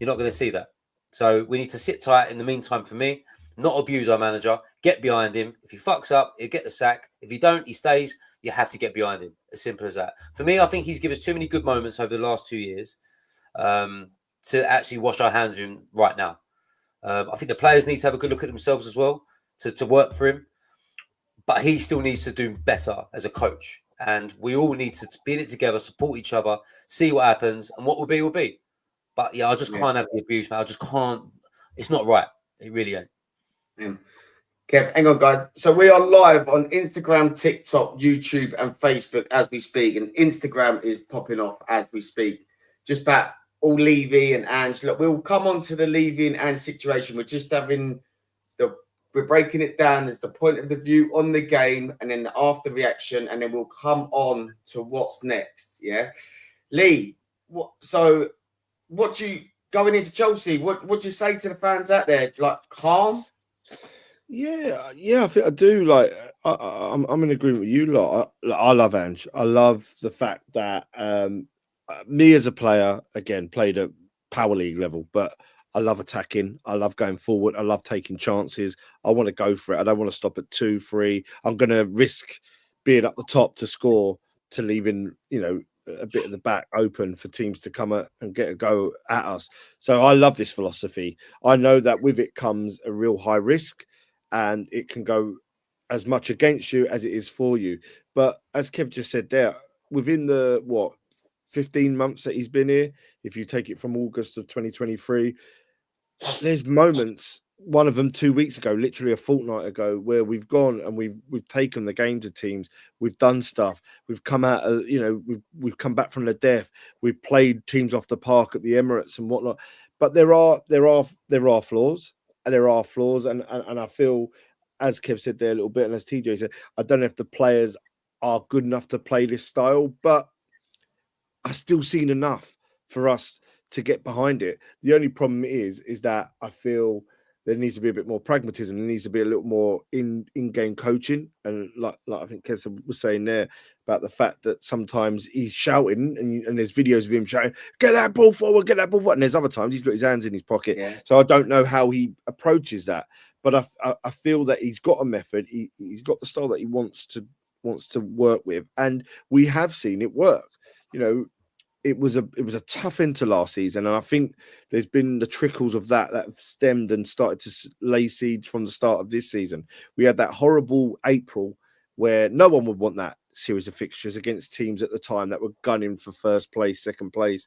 C: not going to see that. So we need to sit tight in the meantime for me, not abuse our manager, get behind him. If he fucks up, he'll get the sack. If he don't, he stays. You have to get behind him. As simple as that. For me, I think he's given us too many good moments over the last 2 years to actually wash our hands of him right now. I think the players need to have a good look at themselves as well to work for him. But he still needs to do better as a coach. And we all need to be in it together, support each other, see what happens, and what will be, will be. But yeah, I just can't have the abuse, man. I just can't. It's not right. It really ain't.
A: Yeah. Kev, hang on, guys. So we are live on Instagram, TikTok, YouTube, and Facebook as we speak. And Instagram is popping off as we speak. Just about all Levy and Ange. Look, we'll come on to the Levy and Ange situation. We're just having we're breaking it down as the point of the view on the game and then the after reaction, and then we'll come on to what's next. Yeah, Lee. What do you going into Chelsea? What do you say to the fans out there? Like calm?
B: Yeah, I think I do. Like, I'm in agreement with you lot. I love Ange. I love the fact that me as a player, again, played at Power League level, but I love attacking. I love going forward. I love taking chances. I want to go for it. I don't want to stop at 2, 3. I'm going to risk being up the top to score, to leaving, a bit of the back open for teams to come and get a go at us. So I love this philosophy. I know that with it comes a real high risk, and it can go as much against you as it is for you. But as Kev just said there, within the 15 months that he's been here, if you take it from August of 2023, there's moments one of them 2 weeks ago, literally a fortnight ago, where we've gone and we've taken the game to teams, we've done stuff, we've come out of, we've come back from the death, we've played teams off the park at the Emirates and whatnot. But there are flaws, and and I feel, as Kev said there a little bit, and as TJ said, I don't know if the players are good enough to play this style, but I've still seen enough for us to get behind it. The only problem is that I feel there needs to be a bit more pragmatism. There needs to be a little more in-game coaching. And like I think Kev was saying there about the fact that sometimes he's shouting and there's videos of him shouting, get that ball forward, get that ball forward. And there's other times he's got his hands in his pocket. Yeah. So I don't know how he approaches that. But I feel that he's got a method. He's got the style that he wants to work with. And we have seen it work. It was a tough end to last season, and I think there's been the trickles of that have stemmed and started to lay seeds from the start of this season. We had that horrible April where no one would want that series of fixtures against teams at the time that were gunning for first place, second place,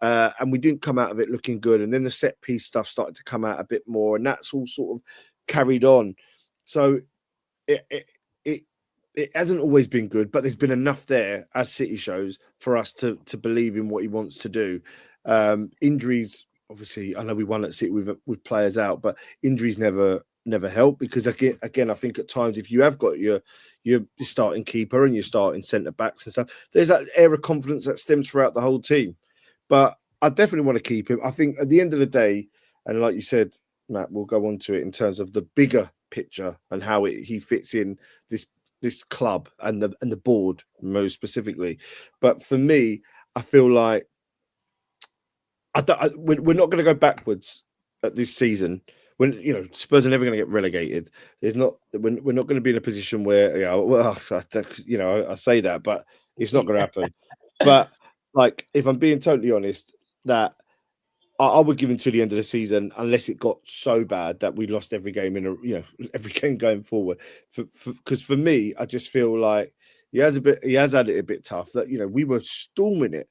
B: and we didn't come out of it looking good. And then the set piece stuff started to come out a bit more, and that's all sort of carried on. So it hasn't always been good, but there's been enough there, as City shows, for us to believe in what he wants to do. Injuries, obviously, I know we won at City with players out, but injuries never help, because again, I think at times if you have got your starting keeper and your starting centre backs and stuff, there's that air of confidence that stems throughout the whole team. But I definitely want to keep him. I think at the end of the day, and like you said, Matt, we'll go on to it in terms of the bigger picture and how he fits in this club and the board most specifically. But for me, I feel like we're not going to go backwards at this season. When Spurs are never going to get relegated. We're not going to be in a position where I say that, but it's not going to happen. But like, if I'm being totally honest, that I would give him to the end of the season unless it got so bad that we lost every game every game going forward. Because for me, I just feel like he has had it a bit tough. That we were storming it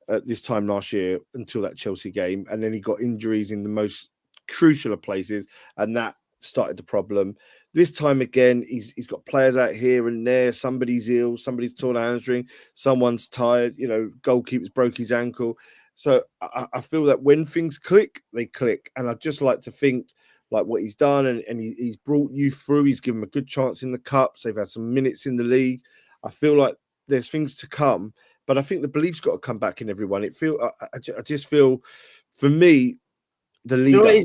B: at this time last year until that Chelsea game, and then he got injuries in the most crucial of places, and that started the problem. This time again, he's got players out here and there. Somebody's ill, somebody's torn a hamstring, someone's tired. Goalkeeper's broke his ankle. So I feel that when things click, they click. And I'd just like to think like what he's done, and he's brought you through. He's given them a good chance in the Cups. They've had some minutes in the league. I feel like there's things to come, but I think the belief's got to come back in everyone. I just feel, for me, the leader.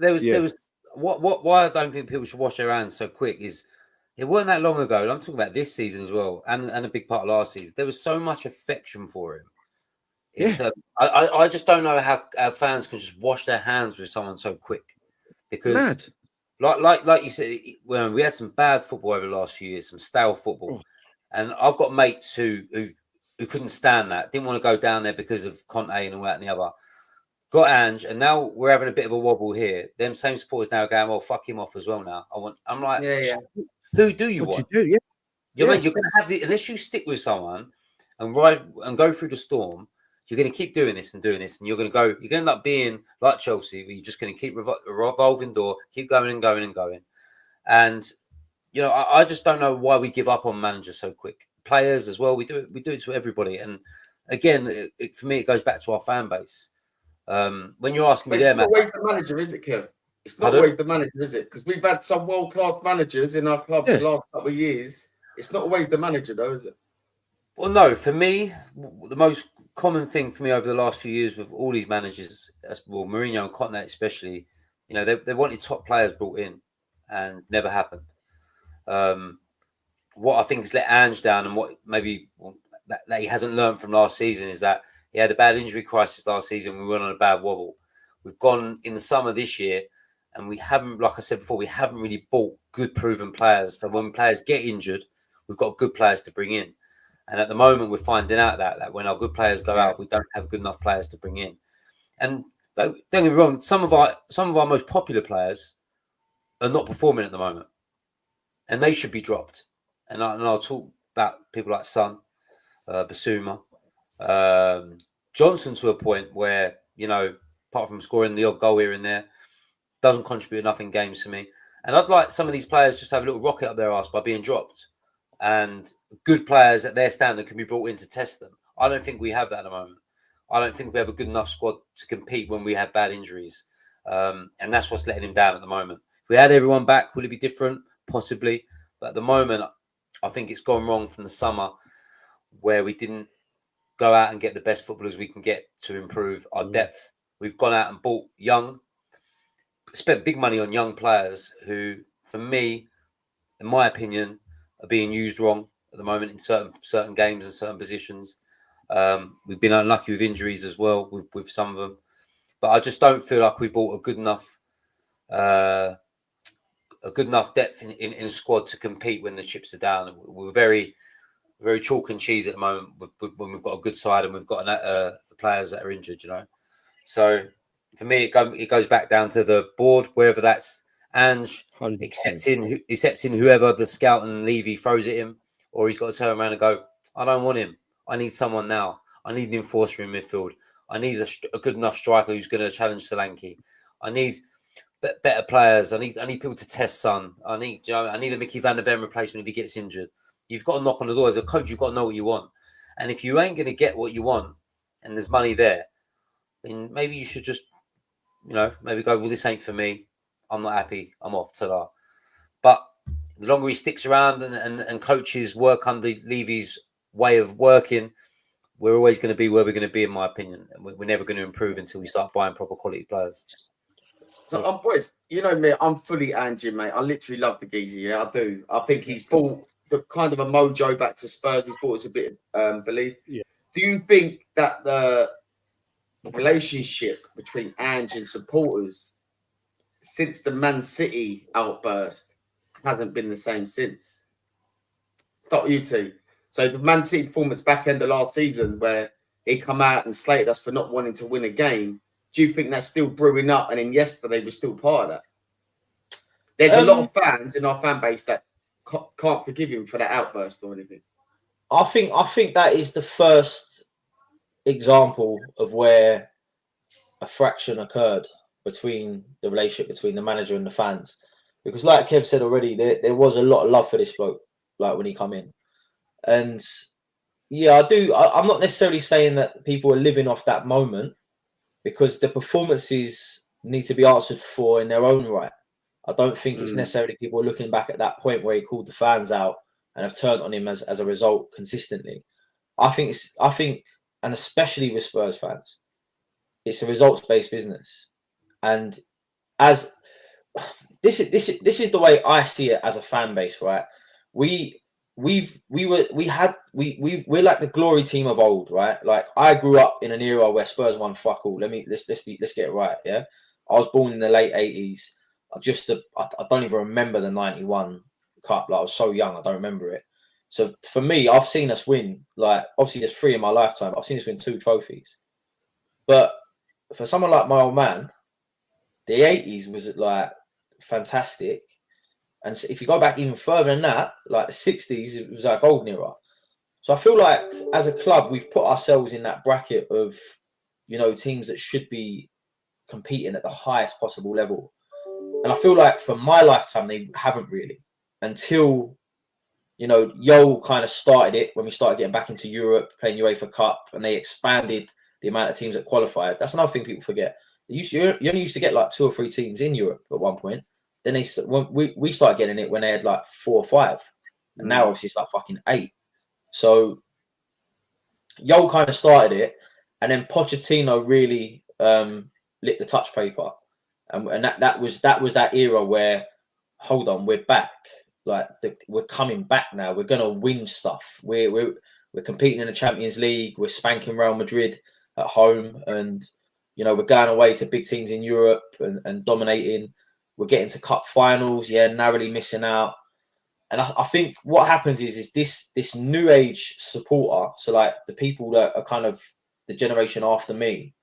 C: There was why I don't think people should wash their hands so quick is it wasn't that long ago. I'm talking about this season as well, and a big part of last season. There was so much affection for him. I just don't know how fans can just wash their hands with someone so quick, because like you said, when we had some bad football over the last few years, some stale football, and I've got mates who couldn't stand that, didn't want to go down there because of Conte and all that and the other. Got Ange, and now we're having a bit of a wobble here. Them same supporters now going, well, fuck him off as well now. I'm like, who do you want?
B: You do,
C: You're going to have unless you stick with someone and ride and go through the storm. You're going to keep doing this, and you're going to end up being like Chelsea, where you're just going to keep revolving door, keep going and going and going. And, I just don't know why we give up on managers so quick. Players as well, we do it to everybody. And again, for me, it goes back to our fan base. When you're asking me,
A: it's not always the manager, is it, Kev? It's not always the manager, is it? Because we've had some world-class managers in our clubs the last couple of years. It's not always the manager, though, is it?
C: Well, no. For me, the most common thing for me over the last few years with all these managers, well, Mourinho and Conte especially, they wanted top players brought in, and never happened. What I think has let Ange down, and what maybe that he hasn't learned from last season, is that he had a bad injury crisis last season. We went on a bad wobble. We've gone in the summer this year, and we haven't, like I said before, we haven't really bought good proven players. So when players get injured, we've got good players to bring in. And at the moment, we're finding out that when our good players go out, we don't have good enough players to bring in. And don't get me wrong, some of our most popular players are not performing at the moment, and they should be dropped. And I'll talk about people like Son, Basuma, Johnson, to a point where, apart from scoring the odd goal here and there, doesn't contribute enough in games to me. And I'd like some of these players just to have a little rocket up their arse by being dropped. And good players at their standard can be brought in to test them. I don't think we have that at the moment. I don't think we have a good enough squad to compete when we have bad injuries. And that's what's letting him down at the moment. If we had everyone back, would it be different? Possibly. But at the moment, I think it's gone wrong from the summer where we didn't go out and get the best footballers we can get to improve our depth. We've gone out and bought spent big money on young players who, for me, in my opinion, are being used wrong at the moment in certain games and certain positions. We've been unlucky with injuries as well with some of them. But I just don't feel like we bought a good enough depth in a squad to compete when the chips are down. We're very, very chalk and cheese at the moment when we've got a good side and we've got the players that are injured, So for me, it goes back down to the board, whether that's Ange accepting whoever the scout and Levy throws at him, or he's got to turn around and go, I don't want him. I need someone now. I need an enforcer in midfield. I need a good enough striker who's going to challenge Solanke. I need better players. I need people to test Son. I need a Mickey Van der Ven replacement if he gets injured. You've got to knock on the door as a coach. You've got to know what you want. And if you ain't going to get what you want, and there's money there, then maybe you should just, maybe go, well, this ain't for me. I'm not happy. I'm off to that. But the longer he sticks around and coaches work under Levy's way of working, we're always going to be where we're going to be, in my opinion. And we're never going to improve until we start buying proper quality players.
A: So, boys, you know me, I'm fully Angie, mate. I literally love the geezer. Yeah, I do. I think he's brought the kind of a mojo back to Spurs. He's brought us a bit of belief.
B: Yeah.
A: Do you think that the relationship between Ange and supporters since the Man City outburst hasn't been the same since? Start with you two. So the Man City performance back end of last season, where he come out and slated us for not wanting to win a game, do you think that's still brewing up? And then yesterday was still part of that. There's a lot of fans in our fan base that can't forgive him for that outburst or anything.
D: I think that is the first example of where a fraction occurred between the relationship between the manager and the fans. Because like Kev said already, there was a lot of love for this bloke, like when he come in. And yeah, I'm not necessarily saying that people are living off that moment, because the performances need to be answered for in their own right. I don't think it's necessarily people looking back at that point where he called the fans out and have turned on him as a result consistently. I think, and especially with Spurs fans, it's a results-based business. And as this is the way I see it as a fan base, right? We're like the glory team of old, right? Like I grew up in an era where Spurs won fuck all. Let's get it right, yeah. I was born in the late 80s. I don't even remember the 91 Cup. Like I was so young, I don't remember it. So for me, I've seen us win. Like obviously, there's 3 in my lifetime. I've seen us win 2 trophies. But for someone like my old man, the 80s was like fantastic. And if you go back even further than that, like the 60s, it was our golden era. So I feel like as a club, we've put ourselves in that bracket of, teams that should be competing at the highest possible level. And I feel like for my lifetime, they haven't really, until, Yo kind of started it when we started getting back into Europe, playing UEFA Cup, and they expanded the amount of teams that qualified. That's another thing people forget. You only used to get like 2 or 3 teams in Europe at one point. Then we started getting it when they had like 4 or 5, and now obviously it's like fucking 8. So Yo kind of started it, and then Pochettino really lit the touch paper, and that was that era where, hold on, we're back. Like we're coming back now. We're gonna win stuff. We're competing in the Champions League. We're spanking Real Madrid at home, and we're going away to big teams in Europe and dominating. We're getting to cup finals, narrowly missing out. And I think what happens is this new age supporter, so like the people that are kind of the generation after me,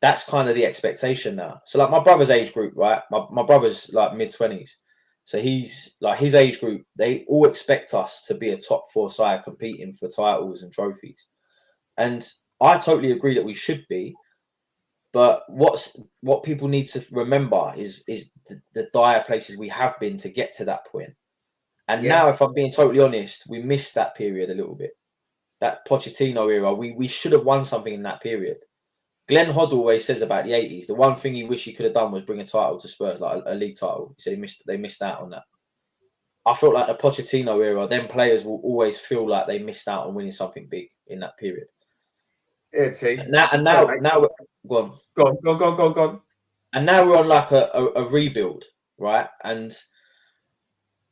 D: that's kind of the expectation now. So like my brother's age group, right? My brother's like mid-20s. So he's like his age group, they all expect us to be a top 4 side competing for titles and trophies. And I totally agree that we should be. But what people need to remember is the dire places we have been to get to that point. And now, if I'm being totally honest, we missed that period a little bit. That Pochettino era, we should have won something in that period. Glenn Hodd always says about the 80s, the one thing he wished he could have done was bring a title to Spurs, like a league title. He said they missed out on that. I felt like the Pochettino era, then players will always feel like they missed out on winning something big in that period. Now, go on. And now we're on like a rebuild, right? And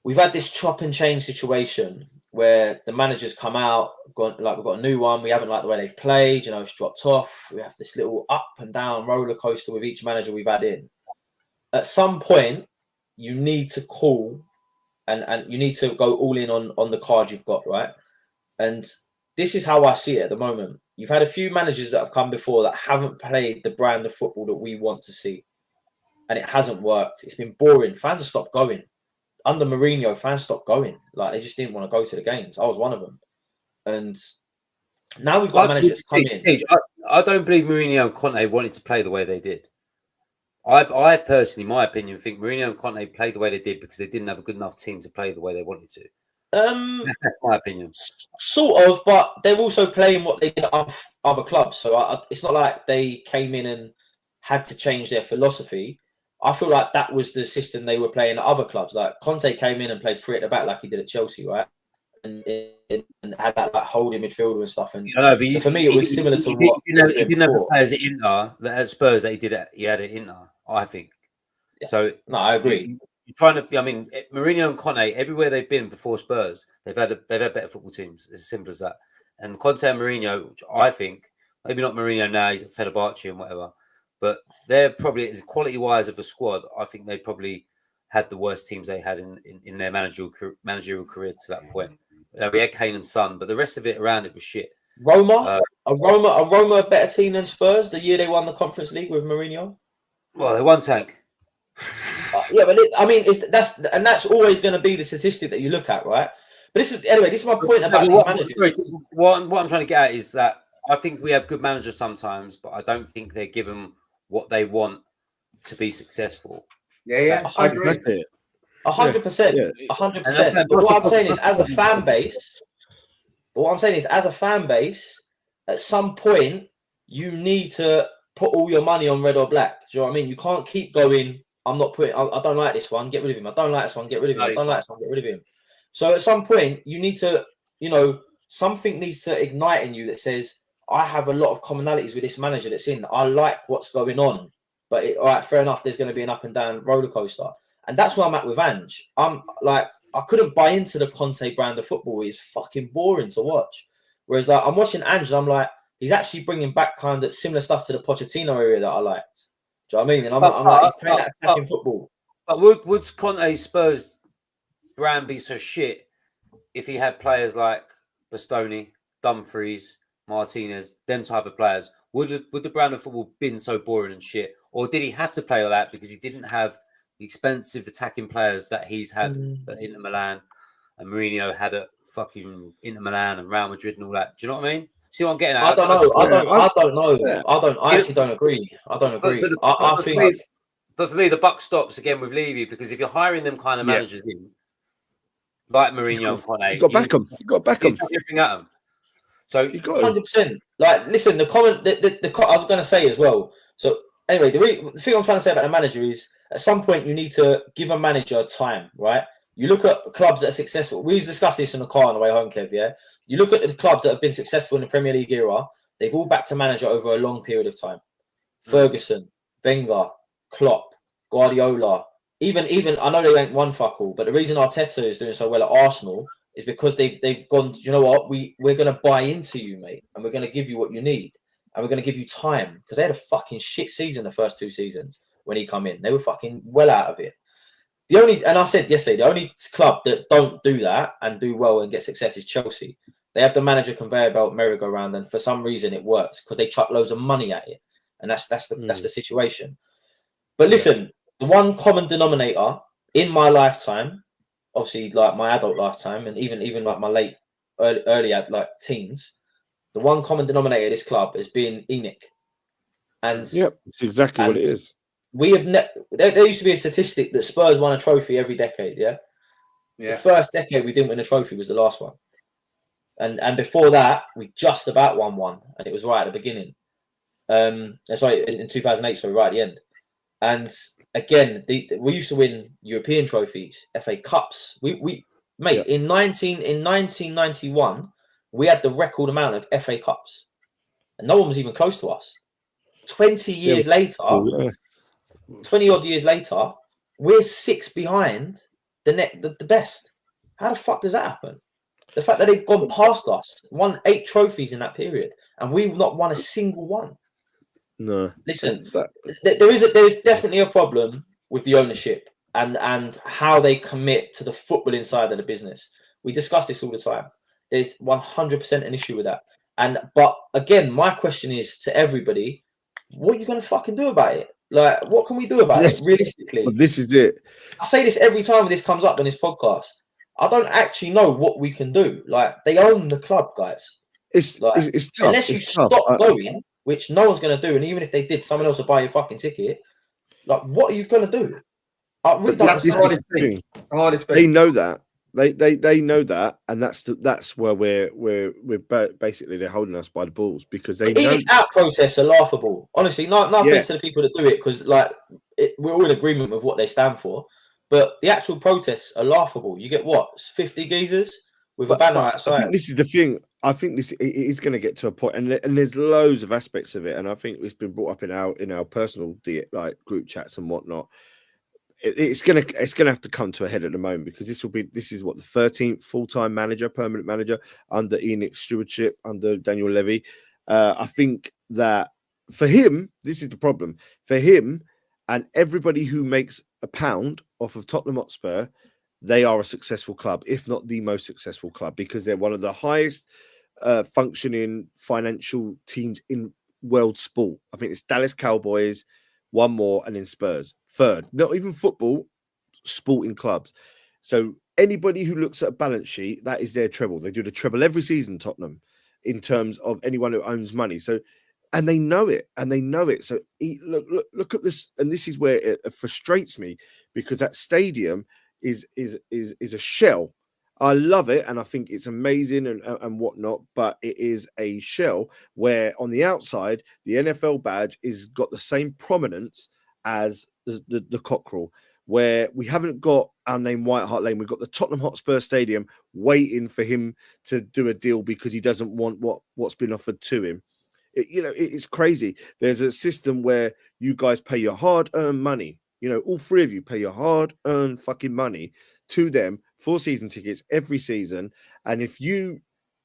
D: we've had this chop and change situation where the managers come out, we've got a new one. We haven't liked the way they've played. It's dropped off. We have this little up and down roller coaster with each manager we've had in. At some point, you need to call and you need to go all in on the card you've got, right? And this is how I see it at the moment. You've had a few managers that have come before that haven't played the brand of football that we want to see. And it hasn't worked. It's been boring. Fans have stopped going. Under Mourinho, fans stopped going. Like, they just didn't want to go to the games. I was one of them. And now we've got managers come in.
C: I don't believe Mourinho and Conte wanted to play the way they did. I personally, my opinion, think Mourinho and Conte played the way they did because they didn't have a good enough team to play the way they wanted to. That's my opinion.
D: Sort of, but they're also playing what they did at other clubs. So it's not like they came in and had to change their philosophy. I feel like that was the system they were playing at other clubs. Like Conte came in and played three at the back like he did at Chelsea, right? And had that like holding midfielder and stuff. And so for me, it was similar to what
C: he didn't have the players at Inter, at Spurs that he had at Inter, I think.
D: Yeah.
C: So
D: no, I agree.
C: You're trying to. I mean, Mourinho and Conte, everywhere they've been before Spurs, they've had better football teams. It's as simple as that. And Conte and Mourinho, I think, maybe not Mourinho now, he's at Fenerbahce and whatever, but they're probably, as quality-wise of a squad, I think they probably had the worst teams they had in their managerial career to that point. We had Kane and Son, but the rest of it around it was shit.
D: Roma a better team than Spurs the year they won the Conference League with Mourinho?
C: Well, they won tank.
D: Yeah, but that's always going to be the statistic that you look at, right? But this is my point about these managers.
C: What I'm trying to get at is that I think we have good managers sometimes, but I don't think they're given what they want to be successful.
A: Yeah, I agree.
D: 100%. 100%. But what I'm saying is, as a fan base, at some point, you need to put all your money on red or black. Do you know what I mean? You can't keep going, I don't like this one, get rid of him. I don't like this one, get rid of him. I don't like this one, get rid of him. So at some point, you need to, something needs to ignite in you that says, I have a lot of commonalities with this manager that's in. I like what's going on. But all right, fair enough, there's going to be an up and down roller coaster. And that's where I'm at with Ange. I'm like, I couldn't buy into the Conte brand of football. It's fucking boring to watch. Whereas like I'm watching Ange and I'm like, he's actually bringing back kind of similar stuff to the Pochettino area that I liked. Do you know what I mean? And I'm like, he's playing that attacking football.
C: But would Conte's Spurs brand be so shit if he had players like Bastoni, Dumfries, Martinez, them type of players? Would the brand of football been so boring and shit? Or did he have to play like that because he didn't have the expensive attacking players that he's had at Inter Milan and Mourinho had at fucking Inter Milan and Real Madrid and all that? Do you know what I mean? See what I'm getting at?
D: I don't know. Yeah. I actually don't agree. I don't agree. I think.
C: But for me, the buck stops again with Levy because if you're hiring them kind of managers in, like Mourinho and Conte,
B: you got to back them.
C: Everything at them. So
B: you got
D: 100%. Like, listen, the I was going to say as well. So anyway, the thing I'm trying to say about the manager is, at some point you need to give a manager time, right? You look at clubs that are successful. We discussed this in the car on the way home, Kev. Yeah, you look at the clubs that have been successful in the Premier League era. They've all backed a manager over a long period of time. Ferguson, Wenger, Klopp, Guardiola. Even I know they ain't one fuck all, but the reason Arteta is doing so well at Arsenal is because they've gone, you know what, we're going to buy into you, mate, and we're going to give you what you need, and we're going to give you time, because they had a fucking shit season the first two seasons when he come in. They were fucking well out of it. And I said yesterday, the only club that don't do that and do well and get success is Chelsea. They have the manager conveyor belt merry-go-round, and for some reason it works because they chuck loads of money at it, and that's the situation. But listen, the one common denominator in my lifetime, obviously like my adult lifetime, and even like my early like teens, the one common denominator of this club has been ENIC. And
B: it's exactly what it is.
D: We have there used to be a statistic that Spurs won a trophy every decade. Yeah. The first decade we didn't win a trophy was the last one. And before that, we just about won one, and it was right at the beginning. Sorry, in 2008, so right at the end. And again, we used to win European trophies, FA Cups. In 1991, we had the record amount of FA Cups, and no one was even close to us. 20 years later, 20 odd years later, we're 6 behind the best. How the fuck does that happen? The fact that they've gone past us, won 8 trophies in that period, and we've not won a single one.
B: No.
D: Listen, there is definitely a problem with the ownership and how they commit to the footballing side of the business. We discuss this all the time. There's 100% an issue with that. But again, my question is to everybody: what are you going to fucking do about it? Like, what can we do about it realistically?
B: Well, this is it.
D: I say this every time this comes up in this podcast. I don't actually know what we can do. Like, they own the club, guys.
B: It's tough.
D: Unless you stop going, which no one's going to do, and even if they did, someone else will buy your fucking ticket. Like, what are you going to do? I really don't understand.
A: Hardest thing.
B: They know that. They know that, and that's where we're basically they're holding us by the balls because they know.
D: The out protests are laughable. Honestly, no offense to the people that do it, because we're all in agreement with what they stand for. But the actual protests are laughable. You get 50 geezers with a banner outside.
B: I think this is the thing. I think it is going to get to a point, and there's loads of aspects of it, and I think it's been brought up in our personal group chats and whatnot. It's gonna have to come to a head at the moment because this is what the 13th full-time permanent manager under Enix's stewardship under Daniel Levy. I think that for him, this is the problem for him and everybody who makes a pound off of Tottenham Hotspur. They are a successful club, if not the most successful club, because they're one of the highest functioning financial teams in world sport. I think it's Dallas Cowboys, one more, and then Spurs. Third, not even football, sporting clubs. So anybody who looks at a balance sheet, that is their treble. They do the treble every season, Tottenham, in terms of anyone who owns money. So, and they know it, So look at this, and this is where it frustrates me because that stadium is a shell. I love it, and I think it's amazing and whatnot, but it is a shell where on the outside, the NFL badge is got the same prominence as the cockerel, where we haven't got our name White Hart Lane. We've got the Tottenham Hotspur Stadium waiting for him to do a deal because he doesn't want what's been offered to him. It's crazy. There's a system where you guys pay your hard-earned money. All 3 of you pay your hard-earned fucking money to them for season tickets every season. And if you,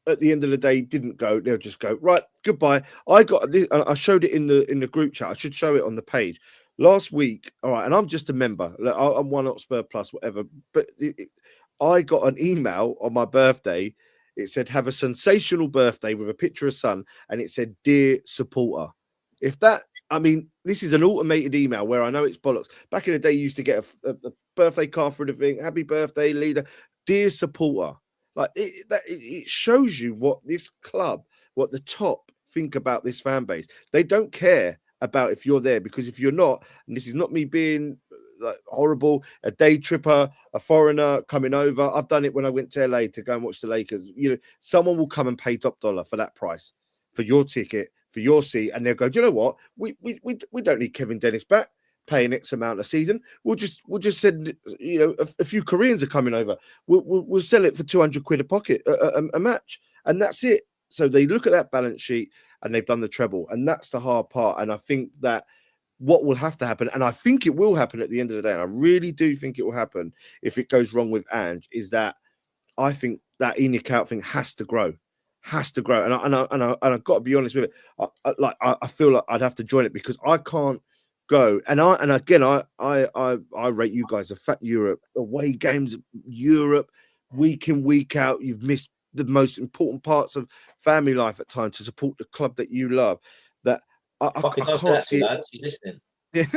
B: at the end of the day, didn't go, they'll just go, right, goodbye. I got this. I showed it in the group chat. I should show it on the page. Last week, all right, and I'm just a member. I'm one Hotspur Plus, whatever. But I got an email on my birthday. It said, have a sensational birthday with a picture of son. And it said, dear supporter. This is an automated email where I know it's bollocks. Back in the day, you used to get a birthday card for the thing. Happy birthday, leader. Dear supporter. It shows you what this club, what the top think about this fan base. They don't care about if you're there, because if you're not, and this is not me being horrible, a day tripper, a foreigner coming over. I've done it when I went to LA to go and watch the Lakers. Someone will come and pay top dollar for that price, for your ticket, for your seat, and they'll go, do you know what? We don't need Kevin Dennis back paying X amount a season. We'll just send a few Koreans are coming over. We'll sell it for 200 quid a pocket a match, and that's it. So they look at that balance sheet and they've done the treble, and that's the hard part. And I think that what will have to happen, and I think it will happen at the end of the day, and I really do think it will happen if it goes wrong with Ange, is that I think that in out thing has to grow. And I've got to be honest with it. I feel like I'd have to join it because I can't go. And I rate you guys a fat Europe, away games, Europe, week in, week out. You've missed the most important parts of family life at times to support the club that you love. That I can't see it.
D: He's listening.
B: Yeah.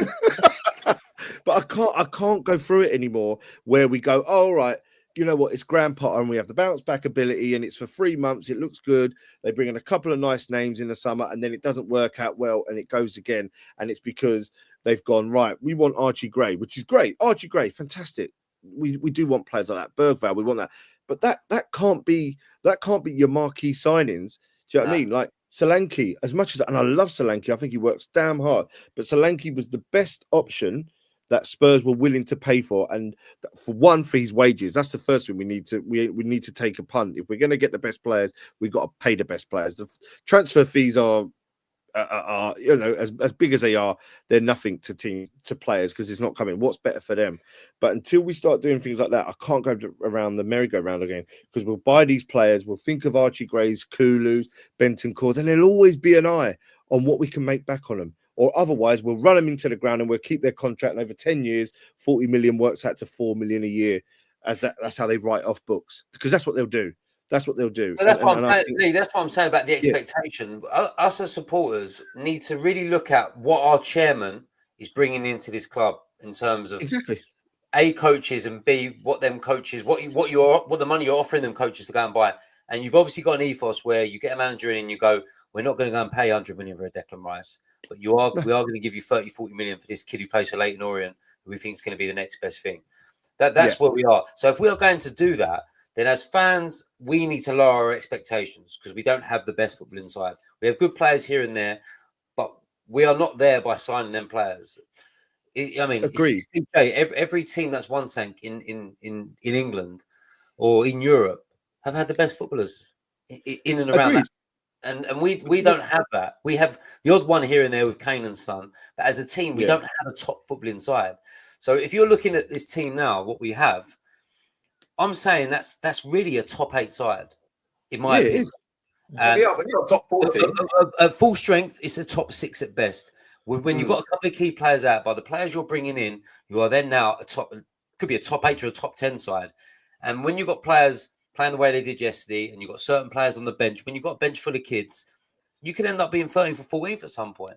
B: But I can't go through it anymore where we go, oh, all right, you know what, it's Graham Potter and we have the bounce back ability and it's for 3 months. It looks good. They bring in a couple of nice names in the summer and then it doesn't work out well and it goes again. And it's because they've gone, right, we want Archie Gray, which is great. Archie Gray, fantastic. We do want players like that. Bergvall, we want that. But that can't be your marquee signings. Do you know what I mean? Like Solanke, as much as, and I love Solanke, I think he works damn hard, but Solanke was the best option that Spurs were willing to pay for, and for his wages. That's the first thing we need to take a punt. If we're going to get the best players, we've got to pay the best players. The transfer fees are you know, as big as they are, they're nothing to players because it's not coming. What's better for them? But until we start doing things like that, I can't go around the merry-go-round again, because we'll buy these players, we'll think of Archie Grays, Kulu's, Benton Coors, and there'll always be an eye on what we can make back on them. Or otherwise, we'll run them into the ground and we'll keep their contract. And over 10 years, 40 million works out to 4 million a year. That's how they write off books, because that's what they'll do. That's what they'll do.
C: So that's what I'm saying, Lee. That's what I'm saying about the expectation. Yeah. Us as supporters need to really look at what our chairman is bringing into this club in terms of A, coaches, and B, what them coaches, what the money you're offering them coaches to go and buy. And you've obviously got an ethos where you get a manager in and you go, we're not going to go and pay 100 million for a Declan Rice, but we are going to give you 30, 40 million for this kid who plays for Leyton Orient, who we think is going to be the next best thing. That's where we are. So if we are going to do that, then as fans, we need to lower our expectations, because we don't have the best football inside. We have good players here and there, but we are not there by signing them players. I mean,
B: agreed.
C: Every team that's won something in England or in Europe have had the best footballers in and around that. And we don't have that. We have the odd one here and there with Kane and Son, but as a team, we don't have a top football inside. So if you're looking at this team now, what we have, I'm saying that's really a top 8 side, in my opinion. It is. And
A: we're top 40.
C: At full strength, it's a top 6 at best. When you've got a couple of key players out, by the players you're bringing in, you are then now could be a top 8 or a top 10 side. And when you've got players playing the way they did yesterday, and you've got certain players on the bench, when you've got a bench full of kids, you could end up being 13th for 14th at some point.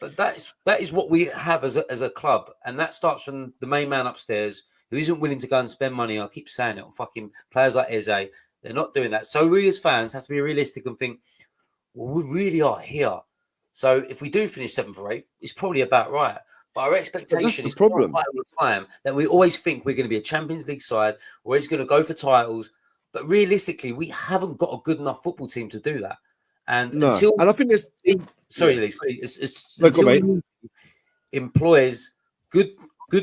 C: But that is what we have as a club. And that starts from the main man upstairs, who isn't willing to go and spend money. I keep saying it on fucking players like Eze. They're not doing that. So we as fans have to be realistic and think, well, we really are here. So if we do finish 7th or 8th, it's probably about right. But our expectation is all the time that we always think we're going to be a Champions League side, or it's going to go for titles. But realistically, we haven't got a good enough football team to do that. And until
B: I think there's
C: until employs good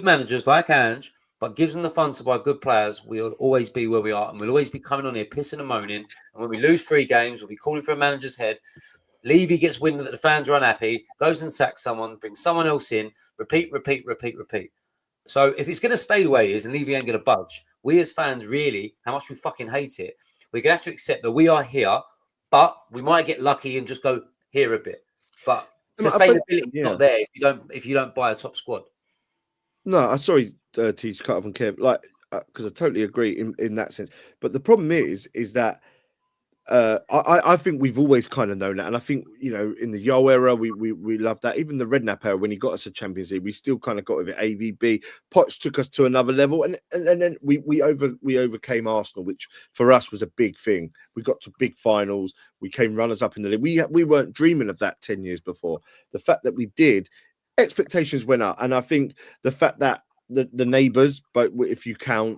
C: managers like Ange, but gives them the funds to buy good players, we'll always be where we are, and we'll always be coming on here pissing and moaning. And when we lose 3 games, we'll be calling for a manager's head. Levy gets wind that the fans are unhappy, goes and sacks someone, brings someone else in, repeat. So if it's going to stay the way it is and Levy ain't going to budge, we as fans, really, how much we fucking hate it, we're going to have to accept that we are here, but we might get lucky and just go here a bit. But sustainability is not there if you don't buy a top squad.
B: No, I'm sorry to cut off on Kev, because I totally agree in that sense. But the problem is that I think we've always kind of known that, and I think, you know, in the Yo era we loved that. Even the Redknapp era, when he got us a Champions League, we still kind of got with it. AVB, Poch took us to another level, and then we overcame Arsenal, which for us was a big thing. We got to big finals. We came runners up in the league. We weren't dreaming of that 10 years before. The fact that we did, expectations went up, and I think the fact that the neighbours, but if you count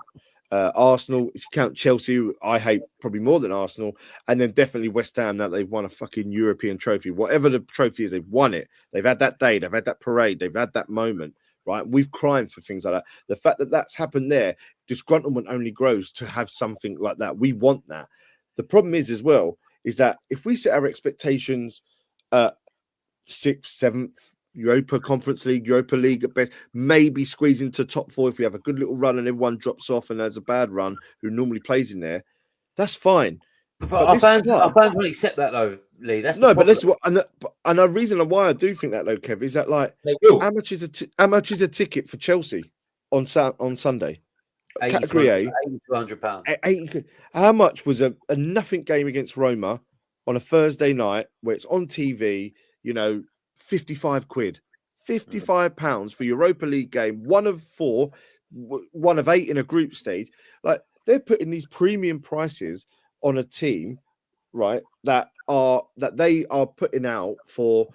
B: Arsenal, if you count Chelsea, who I hate probably more than Arsenal, and then definitely West Ham, that they've won a fucking European trophy. Whatever the trophy is, they've won it. They've had that day, they've had that parade, they've had that moment, right? We've cried for things like that. The fact that that's happened there, disgruntlement only grows to have something like that. We want that. The problem is as well, is that if we set our expectations 6th, 7th, Europa Conference League, Europa League at best, maybe squeeze into top 4 if we have a good little run and everyone drops off and has a bad run who normally plays in there, that's fine.
C: But our fans won't accept that though, Lee. That's the problem.
B: But that's what, and the reason why I do think that though, Kev, is that how much is a ticket for Chelsea on Sunday? Category A, £80. How much was a nothing game against Roma on a Thursday night where it's on TV? You know, £55, £55 for Europa League game, 1 of 4, 1 of 8 in a group stage. Like, they're putting these premium prices on a team, right? That they are putting out for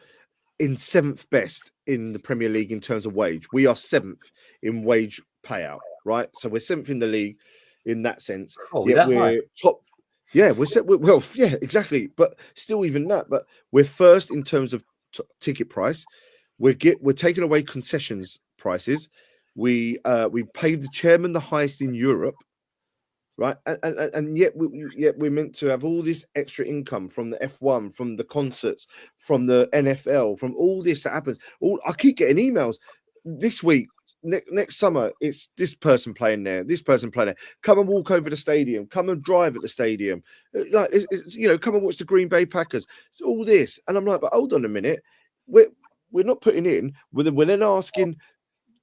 B: in 7th best in the Premier League in terms of wage. We are 7th in wage payout, right? So we're 7th in the league in that sense.
C: Oh,
B: Yet
C: that
B: we're
C: high?
B: top. Yeah, well, yeah, exactly. But still, even that. But we're first in terms of ticket price. We're taking away concessions prices. We paid the chairman the highest in Europe, right? And yet we're meant to have all this extra income from the F1, from the concerts, from the NFL, from all this that happens. I keep getting emails this week. Next summer, it's this person playing there, this person playing there. Come and walk over the stadium. Come and drive at the stadium. Like, come and watch the Green Bay Packers. It's all this, and I'm like, but hold on a minute. We're not putting in. We're then asking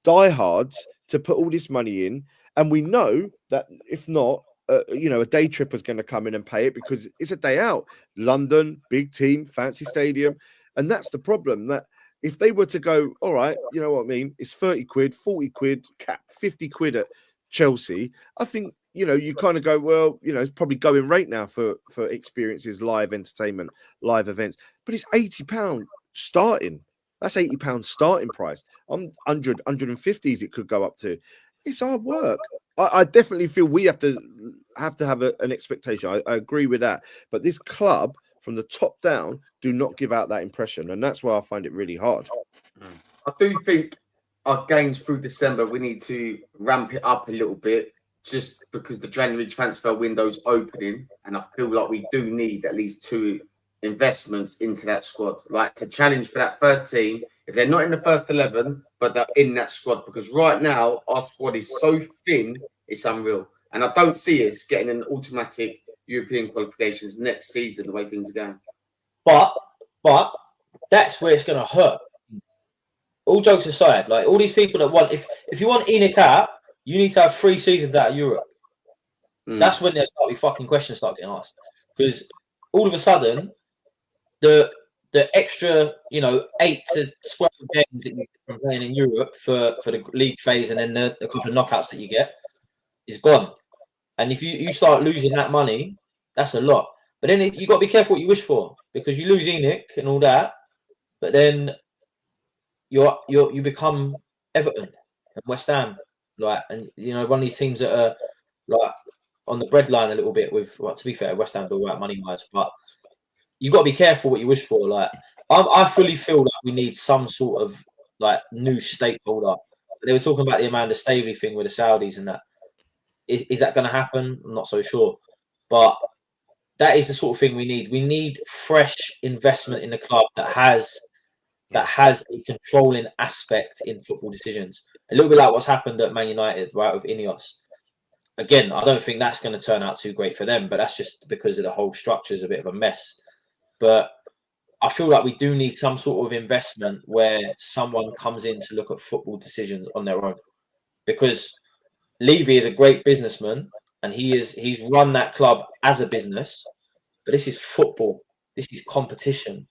B: diehards to put all this money in, and we know that if not, a day tripper is going to come in and pay it because it's a day out. London, big team, fancy stadium, and that's the problem. That if they were to go, all right, you know what I mean, it's 30 quid, 40 quid, cap 50 quid at Chelsea. I think you kind of go, well, it's probably going rate now for experiences, live entertainment, live events, but it's £80 starting. That's £80 starting price. 100, 150s it could go up to. It's hard work. I definitely feel we have to have an expectation. I agree with that. But this club, from the top down, do not give out that impression. And that's why I find it really hard.
A: I do think our games through December, we need to ramp it up a little bit just because the January transfer window's opening. And I feel like we do need at least 2 investments into that squad, like to challenge for that first team. If they're not in the first 11, but they're in that squad, because right now our squad is so thin, it's unreal. And I don't see us getting an automatic European qualifications next season the way things are going.
D: But that's where it's going to hurt. All jokes aside, like all these people that want, if you want ENIC out, you need to have 3 seasons out of Europe. That's when there's fucking questions start getting asked, because all of a sudden the extra 8 to 12 games that you get from playing in Europe for the league phase and then the couple of knockouts that you get is gone. And if you start losing that money, that's a lot. But then you got to be careful what you wish for, because you lose ENIC and all that, but then you become Everton and West Ham, and one of these teams that are like on the breadline a little bit with. Well, to be fair, West Ham do right money wise, but you got to be careful what you wish for. Like I fully feel like we need some sort of new stakeholder. They were talking about the Amanda Staveley thing with the Saudis and that. Is that going to happen? I'm not so sure, but that is the sort of thing we need. We need fresh investment in the club that has a controlling aspect in football decisions. A little bit like what's happened at Man United, right, with Ineos. Again, I don't think that's going to turn out too great for them, but that's just because of the whole structure is a bit of a mess. But I feel like we do need some sort of investment where someone comes in to look at football decisions on their own. Because Levy is a great businessman and he's run that club as a business, but this is football. This is competition.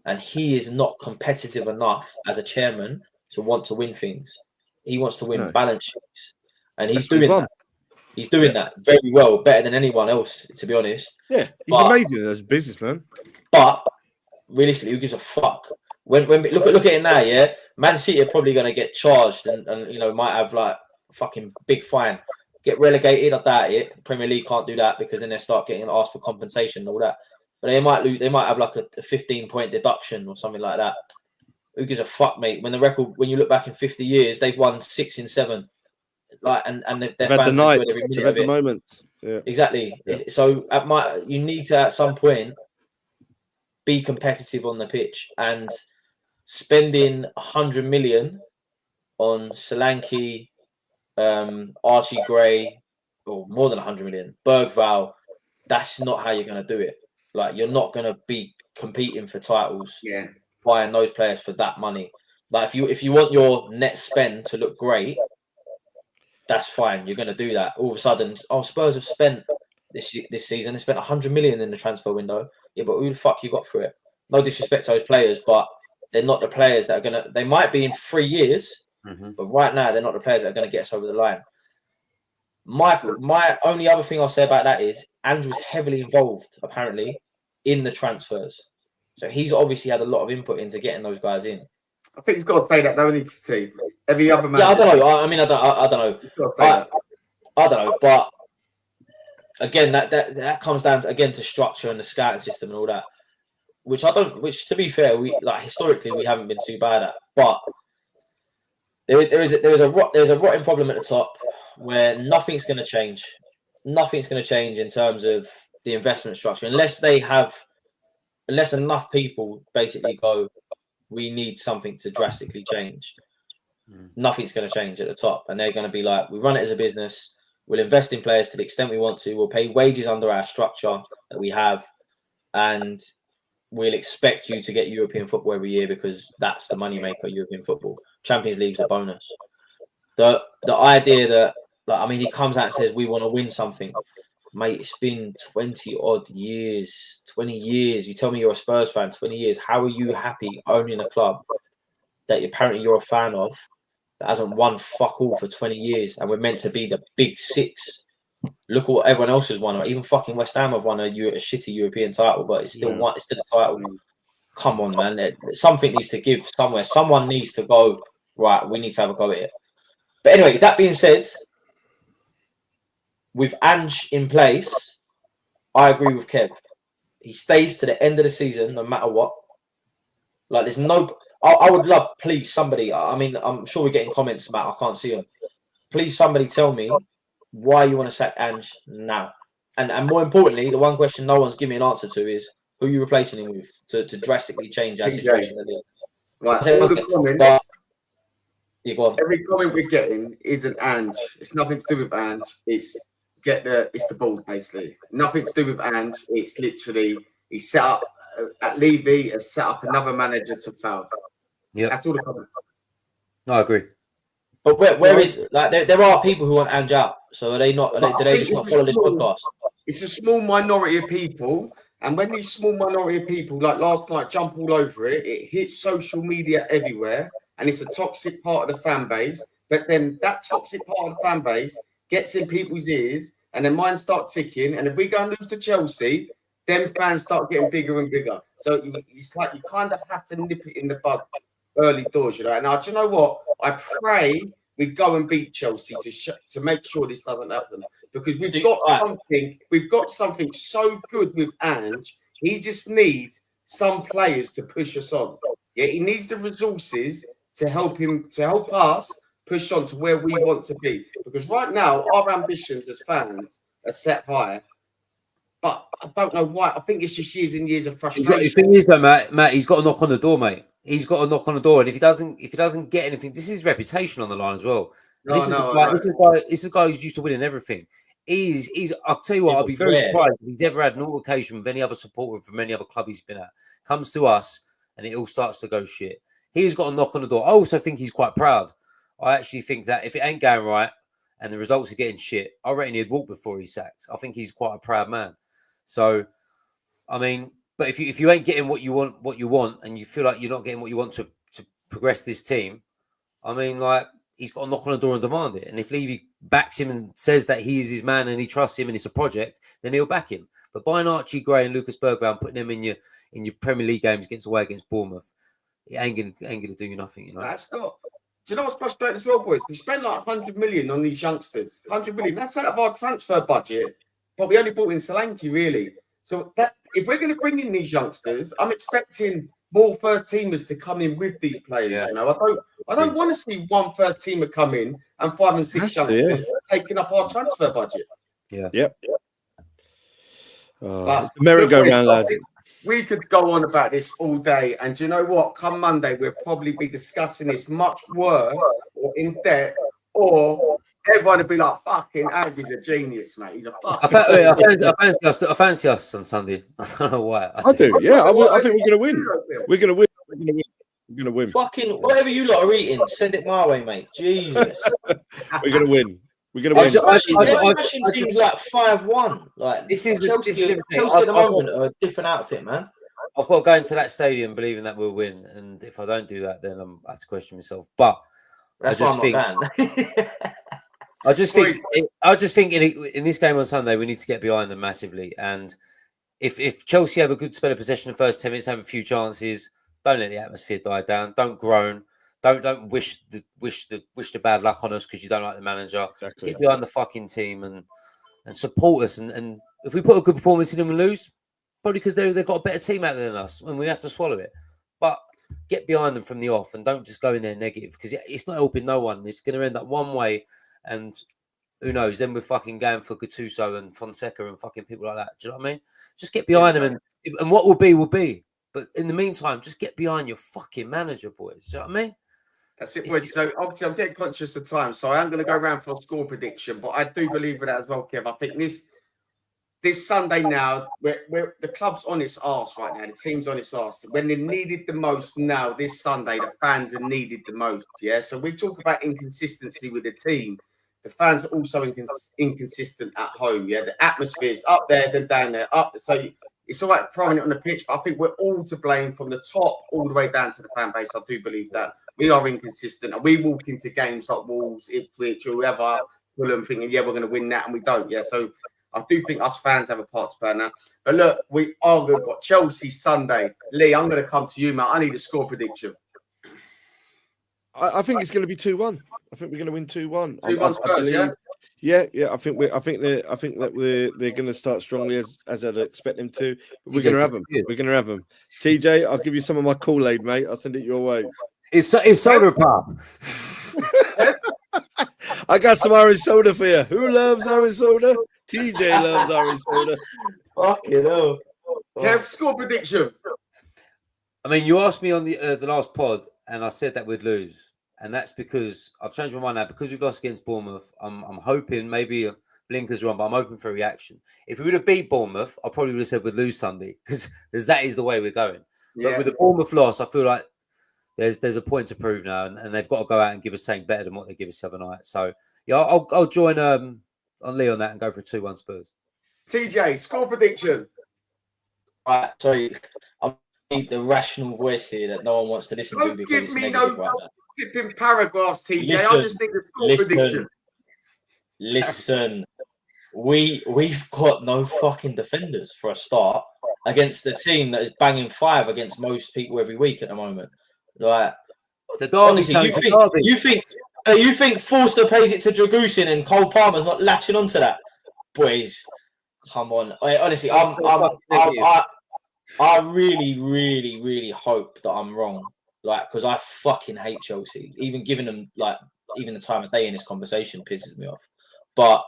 D: And he is not competitive enough as a chairman to want to win things. He wants to win balance sheets. And he's doing that. He's doing that very well, better than anyone else, to be honest.
B: Yeah, he's amazing as a businessman.
D: But realistically, who gives a fuck? When look at it now, yeah. Man City are probably going to get charged and might have fucking big fine, get relegated. I doubt it. Premier League can't do that because then they start getting asked for compensation and all that. But they might lose. They might have a 15-point deduction or something like that. Who gives a fuck, mate? When you look back in 50 years, they've won 6 in 7. And their fans enjoyed every minute of it.
B: The moments. Yeah.
D: Exactly. Yeah. So you need to at some point be competitive on the pitch, and spending 100 million on Solanke, Archie Gray, or more than 100 million, Bergvall, that's not how you're going to do it. You're not going to be competing for titles buying those players for that money. If you want your net spend to look great, that's fine. You're going to do that. All of a sudden, Spurs have spent this season. They spent 100 million in the transfer window. Yeah, but who the fuck you got for it? No disrespect to those players, but they're not the players that are going to... They might be in 3 years, but right now they're not the players that are going to get us over the line. My only other thing I'll say about that is Andrew was heavily involved apparently in the transfers, so he's obviously had a lot of input into getting those guys in.
A: I think he's got to say that. Don't need to see every other man.
D: Yeah, I don't know. I mean, I don't know. I don't know, but again, that comes down to again to structure and the scouting system and all that, which to be fair, we like historically we haven't been too bad at, but there's a rotting problem at the top where nothing's going to change. Nothing's going to change in terms of the investment structure unless enough people basically go, we need something to drastically change. Nothing's going to change at the top, and they're going to be like, we run it as a business. We'll invest in players to the extent we want to. We'll pay wages under our structure that we have, and we'll expect you to get European football every year because that's the moneymaker. European football, Champions League's a bonus. The idea that, like, I mean, he comes out and says we want to win something, mate. It's been 20 odd years, 20 years. You tell me you're a Spurs fan, 20 years. How are you happy owning a club that apparently you're a fan of that hasn't won fuck all for 20 years, and we're meant to be the big six? Look at what everyone else has won. Even fucking West Ham have won a shitty European title, but it's still It's still a title. Come on, man. Something needs to give somewhere. Someone needs to go, right, we need to have a go at it. But anyway, that being said, with Ange in place, I agree with Kev. He stays to the end of the season, no matter what. Like, there's no... I would love, please, somebody... I mean, I'm sure we're getting comments about I can't see them. Please, somebody tell me why you want to sack Ange now. And more importantly, the one question no one's giving me an answer to is, who are you replacing him with to drastically change our situation in the league?
A: Right, all the comments... Every comment we're getting isn't Ange. It's nothing to do with Ange. It's the ball, basically. Nothing to do with Ange. It's literally he set up at Levy has set up another manager to fail.
C: Yeah,
A: that's all the comments.
C: I agree.
D: But where is like there are people who want Ange out? So are they not? Do they just not follow this podcast?
A: It's a small minority of people, and when these small minority of people, like last night, jump all over it, it hits social media everywhere. And it's a toxic part of the fan base, but then that toxic part of the fan base gets in people's ears, and their minds start ticking. And if we go and lose to Chelsea, then fans start getting bigger and bigger. So it's like you kind of have to nip it in the bud early doors, you know. And now, do you know what? I pray we go and beat Chelsea to make sure this doesn't happen, because we've got something so good with Ange. He just needs some players to push us on. Yeah, he needs the resources to help us push on to where we want to be. Because right now, our ambitions as fans are set high. But I don't know why. I think it's just years and years of frustration.
C: The thing is, though, Matt, he's got to knock on the door, mate. He's got to knock on the door, and if he doesn't get anything, this is his reputation on the line as well. This is a guy who's used to winning everything. He's. I'll tell you what. I'll be very surprised if he's ever had an altercation with any other supporter from any other club he's been at. Comes to us, and it all starts to go shit. He's got a knock on the door. I also think he's quite proud. I actually think that if it ain't going right and the results are getting shit, I reckon he'd walk before he's sacked. I think he's quite a proud man. So, I mean, but if you ain't getting what you want, and you feel like you're not getting what you want to progress this team, I mean, like, he's got to knock on the door and demand it. And if Levy backs him and says that he is his man and he trusts him and it's a project, then he'll back him. But buying Archie Gray and Lucas Bergvall and putting them in your Premier League games against Bournemouth, it ain't gonna do you nothing, you know.
A: That's not. Do you know what's frustrating as well, boys? We spend like 100 million on these youngsters. 100 million. That's out of our transfer budget, but we only brought in Solanke, really. So that if we're going to bring in these youngsters, I'm expecting more first teamers to come in with these players. Yeah. You know, I don't want to see one first teamer come in and 5 and 6 youngsters taking up our transfer budget.
C: Yeah.
B: Yep. It's the merry-go-round, lads.
A: We could go on about this all day, and do you know what? Come Monday, we'll probably be discussing this much worse or in depth, or everyone would be like, "Fucking Andy's a genius, mate. He's a fucking."
C: I fancy us on Sunday. I don't know why.
B: I do. Yeah, I think we're gonna win. We're gonna win. We're gonna win.
D: Fucking whatever you lot are eating, send it my way, mate. Jesus.
B: We're gonna win. We're gonna win.
D: Smashing teams like 5-1. Like Chelsea at the moment are a different outfit, man.
C: I've got to go into that stadium believing that we'll win, and if I don't do that, then I have to question myself. But
D: that's
C: I just think I just think in this game on Sunday we need to get behind them massively. And if Chelsea have a good spell of possession in the first 10 minutes, have a few chances, don't let the atmosphere die down. Don't groan. Don't wish the bad luck on us because you don't like the manager.
B: Exactly.
C: Get behind the fucking team and support us. And if we put a good performance in them and lose, probably because they've got a better team out there than us, and we have to swallow it. But get behind them from the off and don't just go in there negative because it's not helping no one. It's going to end up one way, and who knows? Then we're fucking going for Gattuso and Fonseca and fucking people like that. Do you know what I mean? Just get behind them, and what will be will be. But in the meantime, just get behind your fucking manager, boys. Do you know what I mean?
A: That's it, boys. So obviously, I'm getting conscious of time, so I am going to go around for a score prediction. But I do believe in that as well, Kev. I think this Sunday now, we're the club's on its arse right now. The team's on its arse. When they needed the most now, this Sunday, the fans are needed the most. Yeah. So we talk about inconsistency with the team. The fans are also inconsistent at home. Yeah. The atmosphere's up there, then down there, up. So it's all right throwing it on the pitch, but I think we're all to blame from the top all the way down to the fan base. I do believe that we are inconsistent, and we walk into games like Wolves, Ipswich, or whoever, Fulham, thinking, yeah, we're going to win that, and we don't. Yeah. So I do think us fans have a part to play now. But look, we are going to got Chelsea Sunday. Lee, I'm going to come to you, mate. I need a score prediction.
B: I think it's going to be 2-1. I think we're going to win 2-1.
A: 2-1 Spurs, yeah?
B: Yeah. I think that they're going to start strongly as I'd expect them to. But we're going to have them. We're going to have them. TJ, I'll give you some of my Kool-Aid, mate. I'll send it your way.
C: It's soda pop.
B: I got some orange soda for you. Who loves orange soda? TJ loves orange soda.
D: Fucking hell.
A: Kev, score prediction.
C: I mean, you asked me on the last pod, and I said that we'd lose, and that's because I've changed my mind now. Because we've lost against Bournemouth, I'm hoping maybe blinkers are on, but I'm hoping for a reaction. If we would have beat Bournemouth, I probably would have said we'd lose Sunday because that is the way we're going.
A: Yeah.
C: But with the Bournemouth loss, I feel like there's a point to prove now, and they've got to go out and give us something better than what they give us the other night. So yeah, I'll join on Lee on that and go for a 2-1 Spurs.
A: TJ, score prediction.
D: Right, sorry, I need the rational voice here that no one wants to listen to.
A: Don't give me no flipping paragraphs, TJ. I just think the score prediction.
D: Listen, we've got no fucking defenders for a start against a team that is banging 5 against most people every week at the moment. Like,
C: it's a derby.
D: Honestly, you think Forster pays it to Dragusin and Cole Palmer's not latching onto that, boys? Come on, honestly, I really, really, really hope that I'm wrong. Like, because I fucking hate Chelsea. Even giving them even the time of day in this conversation pisses me off. But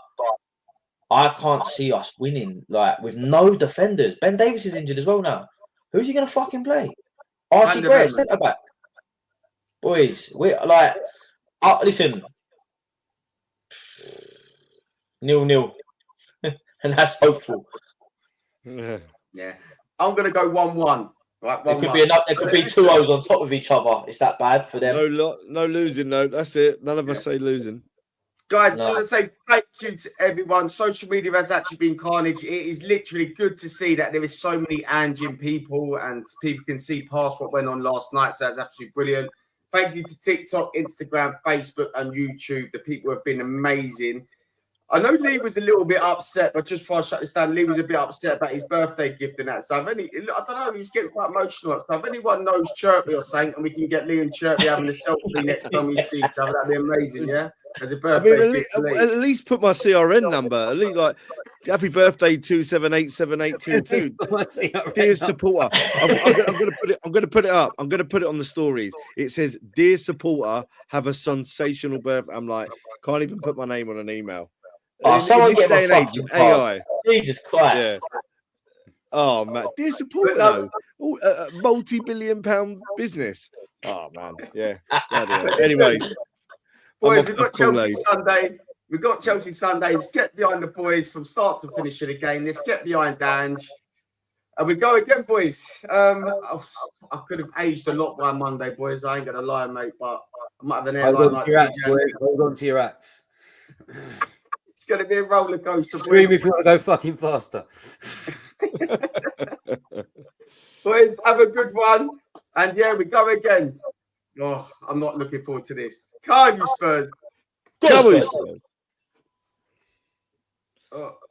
D: I can't see us winning with no defenders. Ben Davies is injured as well now. Who's he gonna fucking play? Archie Gray, centre back. Boys, listen, 0-0, and that's hopeful.
A: Yeah, I'm gonna go 1-1. Right,
D: there could be 2 O's on top of each other. Is that bad for them?
B: No losing. No, that's it. None of us say losing.
A: Guys, I want to say thank you to everyone. Social media has actually been carnage. It is literally good to see that there is so many ANGE people and people can see past what went on last night. So that's absolutely brilliant. Thank you to TikTok, Instagram, Facebook, and YouTube. The people have been amazing. I know Lee was a little bit upset, but just before I shut this down, Lee was a bit upset about his birthday gift and that. So I don't know, he was getting quite emotional. So if anyone knows Chirpy or something, and we can get Lee and Chirpy having a selfie next time we see each other, that'd be amazing, yeah? As a birthday gift
B: at least put my CRN number. At least happy birthday 2787822. Dear supporter, I'm gonna put it up. I'm gonna put it on the stories. It says, "Dear supporter, have a sensational birthday." I'm like, can't even put my name on an email.
D: Someone get my fucking AI. Jesus Christ. Yeah.
B: Oh man, dear supporter, though, multi-billion-pound business. Oh man, yeah. Anyway.
A: Boys, we've got Chelsea Sunday. We've got Chelsea Sunday. Let's get behind the boys from start to finish of the game. Let's get behind ANGE. And we go again, boys. I could have aged a lot by Monday, boys. I ain't going to lie, mate, but I might have an airline like
C: Hold on to your acts.
A: It's going to be a roller coaster.
C: Scream if you want to go fucking faster.
A: Boys, have a good one. And yeah, we go again. Oh, I'm not looking forward to this. Can you, Spurs?
B: Go Spurs.
A: Oh.